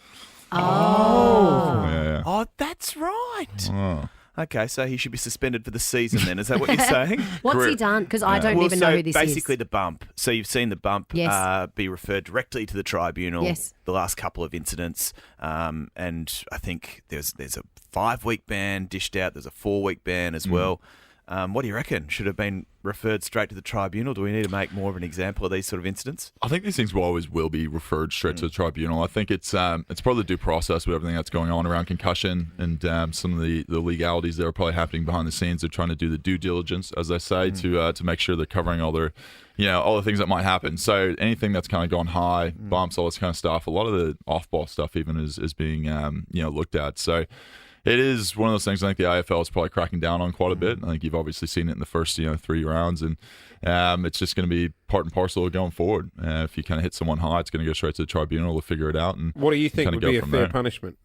Oh. Yeah. Oh, that's right. Oh. Okay, so he should be suspended for the season then. Is that what you're saying? What's he done? Because I don't even know who this is. Basically the bump. So you've seen the bump be referred directly to the tribunal. Yes. The last couple of incidents. And I think there's a 5-week ban dished out. There's a 4-week ban as well. What do you reckon? Should have been referred straight to the tribunal? Do we need to make more of an example of these sort of incidents? I think these things will be referred straight to the tribunal. I think it's part of the due process with everything that's going on around concussion and some of the legalities that are probably happening behind the scenes. They're trying to do the due diligence, as they say, to make sure they're covering all their, all the things that might happen. So anything that's kind of gone high, bumps, all this kind of stuff. A lot of the off-ball stuff even is being looked at. So it is one of those things I think the AFL is probably cracking down on quite a bit. I think you've obviously seen it in the first 3 rounds, and it's just going to be part and parcel of going forward. If you kind of hit someone high, it's going to go straight to the tribunal to figure it out. And what do you think would be a fair punishment?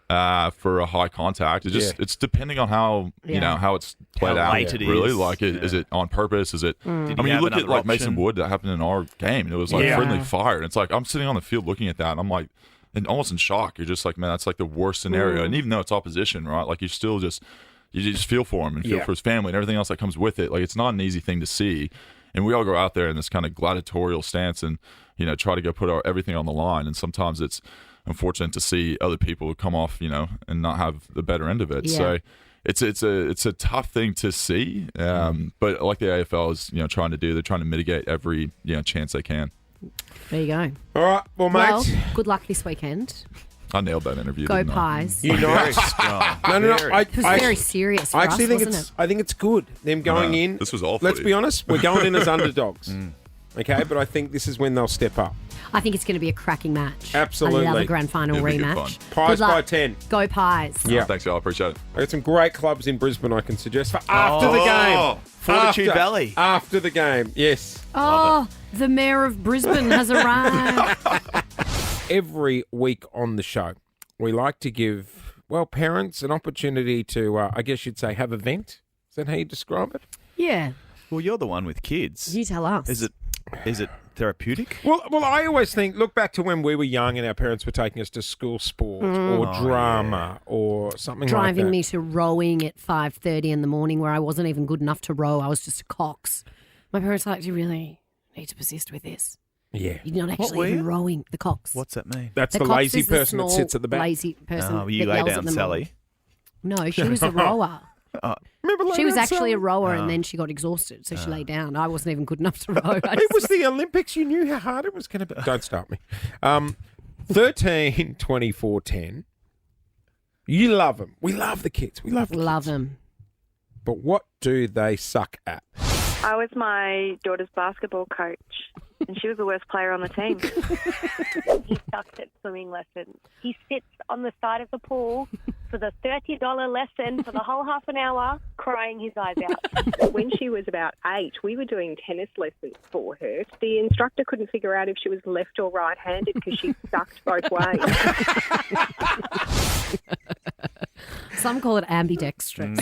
For a high contact, it's depending on how how it's played out. Late it really, is. like is it on purpose? Is it? Did I he mean, you have look at another like Mason option? Wood that happened in our game, and it was like friendly fire, and it's like I'm sitting on the field looking at that, and I'm like, and almost in shock. You're just like, man, that's like the worst scenario. And even though it's opposition, right? Like you just feel for him and feel for his family and everything else that comes with it. Like it's not an easy thing to see. And we all go out there in this kind of gladiatorial stance and try to go put everything on the line. And sometimes it's unfortunate to see other people come off, and not have the better end of it. Yeah. So it's a tough thing to see. But like the AFL is trying to do, they're trying to mitigate every chance they can. There you go. All right, well, mate. Well, good luck this weekend. I nailed that interview. Go didn't I? Pies. You know, Very strong. no. It was very serious for I actually us, think wasn't I think it's good. Them going No, in. this was all Let's footy. be honest. We're going in as underdogs. Okay, but I think this is when they'll step up. I think it's going to be a cracking match. Absolutely. I love a grand final It'll be good rematch. fun. Pies Good luck. by 10. Go Pies. Yeah. Thanks, y'all. I appreciate it. I got some great clubs in Brisbane I can suggest for after the game. Fortitude Valley. After the game, yes. Oh, the mayor of Brisbane has arrived. Every week on the show, we like to give, parents an opportunity to, I guess you'd say, have a vent. Is that how you describe it? Yeah. Well, you're the one with kids. You tell us. Is it therapeutic? Well, I always look back to when we were young and our parents were taking us to school sport or drama or something Driving like that. me to rowing at 5:30 in the morning where I wasn't even good enough to row. I was just a Cox. My parents were like, do you really need to persist with this? Yeah. You're not What actually were even you? rowing. The Cox. What's that mean? That's The the Cox lazy is the person that small, sits at the back. lazy person Oh, you that lay yells down at them. Sally. No, she was a rower. Remember She was Lady actually a Sally? rower and then she got exhausted, so she lay down. I wasn't even good enough to row. It was the Olympics. You knew how hard it was going to be. Don't start me. 13, 24, 10. You love them. We love the kids. We love the Love kids. them. But what do they suck at? I was my daughter's basketball coach, and she was the worst player on the team. He sucks at swimming lessons. He sits on the side of the pool for the $30 lesson for the whole half an hour, crying his eyes out. When she was about 8, we were doing tennis lessons for her. The instructor couldn't figure out if she was left or right-handed because she sucked both ways. Some call it ambidextrous.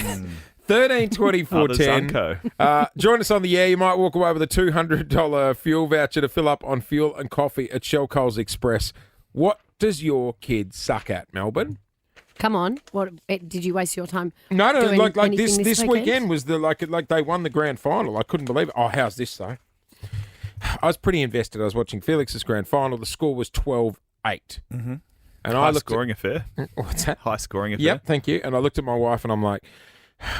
13, 24, Others 10. Unco. Join us on the air. You might walk away with a $200 fuel voucher to fill up on fuel and coffee at Shell Coles Express. What does your kid suck at, Melbourne? Come on. What did you waste your time? No, doing like anything this weekend was like they won the grand final. I couldn't believe it. Oh, how's this though? I was pretty invested. I was watching Felix's grand final. The score was 12-8. Mm-hmm. And High I looked scoring affair. What's that? High scoring affair. Yep, thank you. And I looked at my wife and I'm like,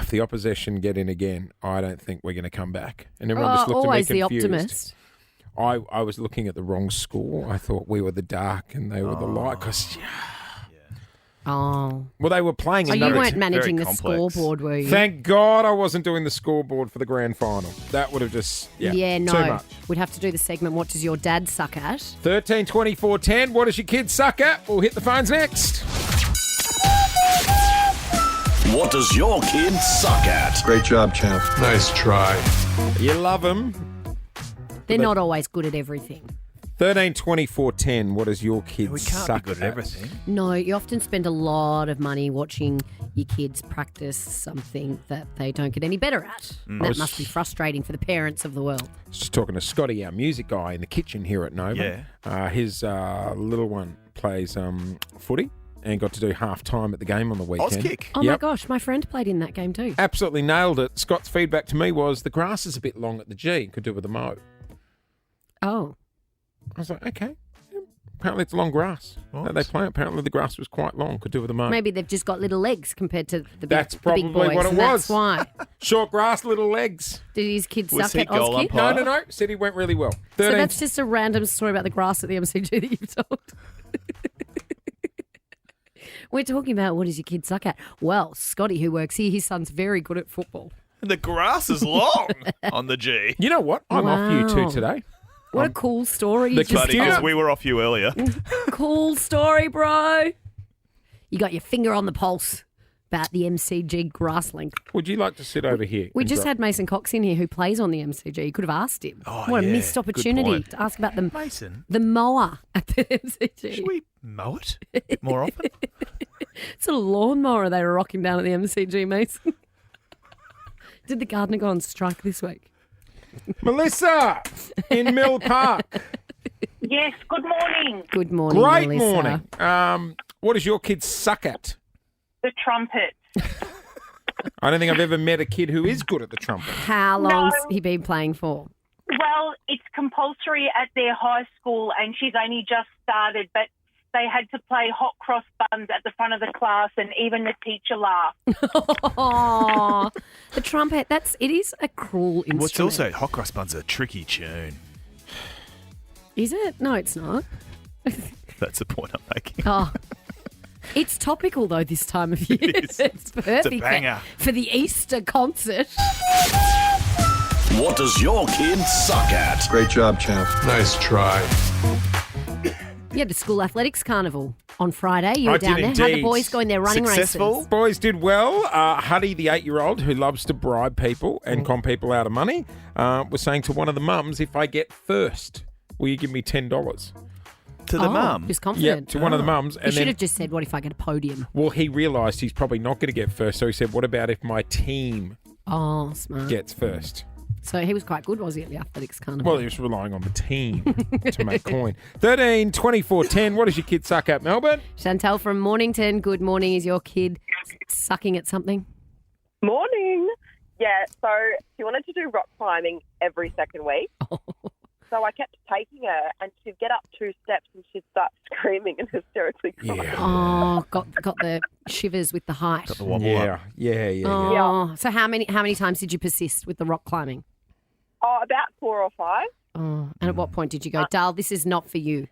if the opposition get in again, I don't think we're going to come back. And everyone just looked always at me the confused. optimist. I was looking at the wrong score. I thought we were the dark and they were the light. Cause, Oh. well, they were playing Oh, you another weren't managing the complex. scoreboard, were you? Thank God I wasn't doing the scoreboard for the grand final. That would have just, Yeah, no. too much. We'd have to do the segment, what does your dad suck at? 13, 24, 10. What does your kid suck at? We'll hit the phones next. What does your kid suck at? Great job, champ. Nice try. You love them. They're not always good at everything. 13, 24, 10. What does your kid We can't suck be good at everything. No, you often spend a lot of money watching your kids practice something that they don't get any better at. That must be frustrating for the parents of the world. I was just talking to Scotty, our music guy in the kitchen here at Nova. Yeah. His little one plays footy and got to do half time at the game on the weekend. Auskick. Oh my gosh, my friend played in that game too. Absolutely nailed it. Scott's feedback to me was the grass is a bit long at the G. Could do with a mow. Oh. I was like, okay, Apparently it's long grass that they play. Apparently the grass was quite long. Could do with the mud. Maybe they've just got little legs compared to the That's big, probably the big boys. what it and was. That's why. Short grass, little legs. Did his kids Was suck he at goal Auskick? umpire? No. Said he went really well. So 13. that's just a random story about the grass at the MCG that you've told. We're talking about what does your kid suck at? Well, Scotty, who works here, his son's very good at football. The grass is long on the G. You know what? I'm off you two Wow. today. What a cool story. You The just Buddy, Yeah. because we were off you earlier. Cool story, bro. You got your finger on the pulse about the MCG grass length. Would you like to sit over here? We and just drop- had Mason Cox in here who plays on the MCG. You could have asked him. Oh, what a yeah. missed Good opportunity point. to ask about Mason, the mower at the MCG. should we mow it a bit more often? It's a lawnmower they were rocking down at the MCG, Mason. Did the gardener go on strike this week? Melissa in Mill Park. Yes, good morning. Good morning, Great Melissa. morning. What does your kid suck at? The trumpet. I don't think I've ever met a kid who is good at the trumpet. How long's he been playing for? Well, it's compulsory at their high school, and she's only just started, but they had to play hot cross buns at the front of the class, and even the teacher laughed. Oh, the trumpet. It is a cruel instrument. Well, it's also Hot Cross Bun's a tricky tune. Is it? No, it's not. That's the point I'm making. Oh. It's topical, though, this time of year. is. It's perfect It's a banger. for the Easter concert. What does your kid suck at? Great job, champ. Nice try. You had the school athletics carnival on Friday. You I were down did there. How the indeed. boys going their running Successful? races? Boys did well. Huddy, the 8-year-old who loves to bribe people and con people out of money, was saying to one of the mums, if I get first, will you give me $10? To the mum? Just confident. Yep, to one of the mums. You And should then, have just said, what if I get a podium? well, he realised he's probably not going to get first, so he said, what about if my team Oh, smart. gets first? So he was quite good, was he, at the athletics carnival? Well, he was relying on the team to make coin. 13, 24, 10. What does your kid suck at, Melbourne? Chantel from Mornington, good morning. Is your kid sucking at something? Morning. Yeah, so she wanted to do rock climbing every second week. So I kept taking her, and she'd get up 2 steps and she'd start screaming and hysterically crying. Oh, got the shivers with the height. Got the wobble up. Yeah. Oh, so how many times did you persist with the rock climbing? Oh, about 4 or 5. Oh, and at what point did you go, Dal, this is not for you?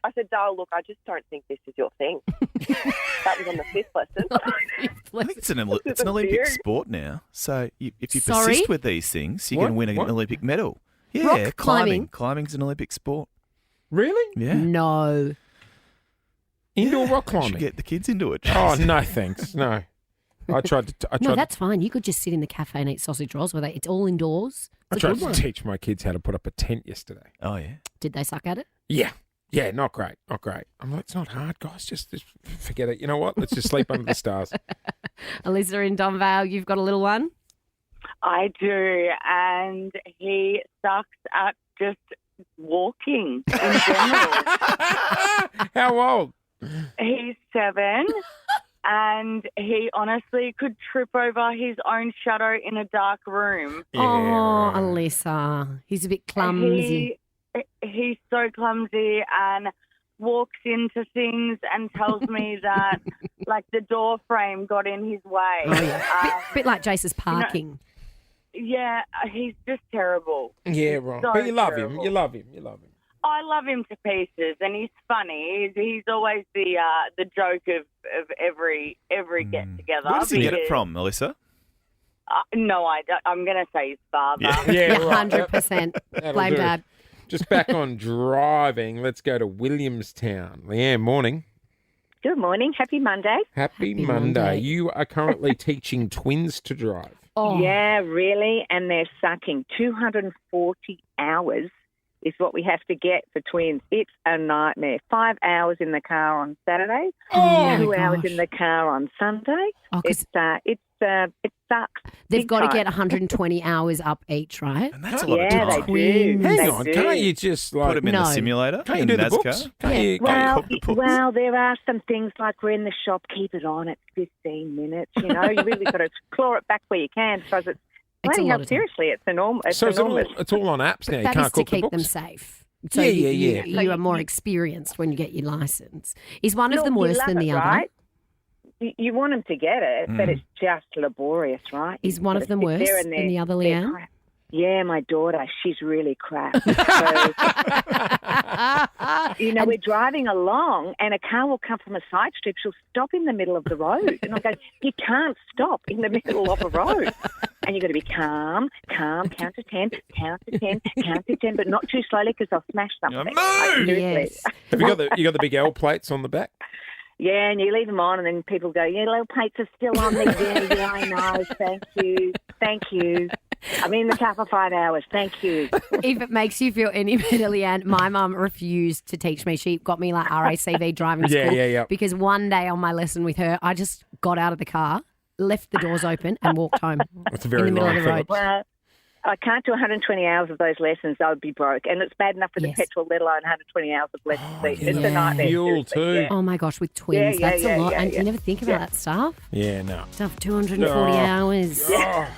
I said, Dale, look, I just don't think this is your thing. That was on the 5th lesson. I think it's an Olympic Serious. sport now. So if you Sorry? persist with these things, you What? can win an What? Olympic medal. Yeah, Rock climbing? Climbing's an Olympic sport. Really? Yeah. No. Indoor rock You climbing? should get the kids into it. Oh, no, thanks. No. I tried to... No, that's fine. You could just sit in the cafe and eat sausage rolls. It's all indoors. I It's a tried good to one. teach my kids how to put up a tent yesterday. Oh, yeah. Did they suck at it? Yeah. Yeah, not great. Not great. I'm like, it's not hard, guys. Just forget it. You know what? Let's just sleep under the stars. Alyssa in Donvale, you've got a little one? I do, and he sucks at just walking in general. How old? He's 7, and he honestly could trip over his own shadow in a dark room. Oh, Alyssa. He's a bit clumsy. He's so clumsy and walks into things and tells me that, like, the door frame got in his way. Oh, yeah. Bit like Jase's parking. Yeah, he's just terrible. Yeah, right. So But you love terrible. him. You love him. You love him. I love him to pieces, and he's funny. He's always the joke of every get together. Where does he get it from, Melissa? No, I'm going to say his father. Yeah, right. 100%. That'll Blame do. Dad. Just back on driving. Let's go to Williamstown. Leanne, morning. Good morning. Happy Monday. Happy Monday. You are currently teaching twins to drive. Oh. Yeah, really. And they're sucking 240 hours is what we have to get for twins. It's a nightmare. 5 hours in the car on Saturday, Oh, 2 my hours gosh. in the car on Sunday. Oh, 'cause it sucks. They've big got to time. get 120 hours up each, right? And that's a lot of Yeah, time. they do. Hang They on. do. Can't you just like... Put them in the simulator. Can't you in do the NASCAR. books? Can't you Well, cop the books. well, there are some things like we're in the shop, keep it on at 15 minutes. You know, you really got to claw it back where you can because it's It's a bloody lot hell, of time. seriously, it's enormous. So it's all on apps now. You That can't is to cook the keep them books. safe. So Yeah. you are more experienced when you get your license. Is one of them You worse love than the it, other? right? You want them to get it, but it's just laborious, right? Is one of them worse than the other, Leanne? Yeah, my daughter, she's really crap. So, we're driving along and a car will come from a side strip. She'll stop in the middle of the road. And I go, you can't stop in the middle of a road. And you've got to be calm, count to 10, but not too slowly because I'll smash something. Yes. Have you got the big L plates on the back? Yeah, and you leave them on and then people go, yeah, little plates are still on there. Yeah, I know. Thank you. I'm in the car for 5 hours. Thank you. If it makes you feel any better, Leanne, my mum refused to teach me. She got me like RACV driving school. Yeah. Because one day on my lesson with her, I just got out of the car, left the doors open and walked home. That's very in the middle of the road. Well, I can't do 120 hours of those lessons. I would be broke. And it's bad enough for the petrol, let alone 120 hours of lessons. It's a nightmare. Fuel too. Yeah. Oh, my gosh, with twins, that's a lot. And you never think about that stuff. Yeah, no. Stuff 240 hours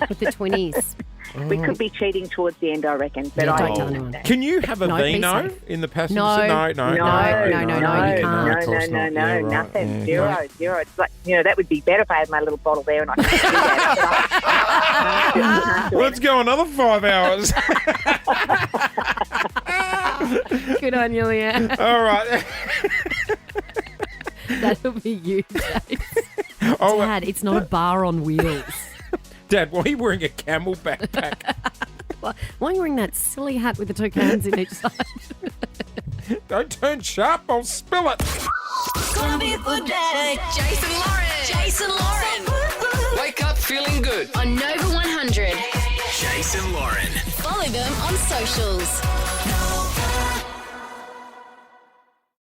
with the twinnies. We could be cheating towards the end, I reckon. But Yeah, I don't tell anyone. Can you have a No, be vino safe. in the passenger No. seat? No, No, you can't. Of course not. Yeah, right. Nothing. Yeah. Zero. It's like, that would be better if I had my little bottle there and I could do that. Let's go another 5 hours. Good on you, Leanne. All right. That'll be you, Jase. Oh, Dad, it's not a bar on wheels. Dad, why are you wearing a camel backpack? Why are you wearing that silly hat with the two cans in each side? Don't turn sharp, I'll spill it. Gonna be a good day. Jason Lauren. Wake up feeling good. On Nova 100. Jason Lauren. Follow them on socials. Nova.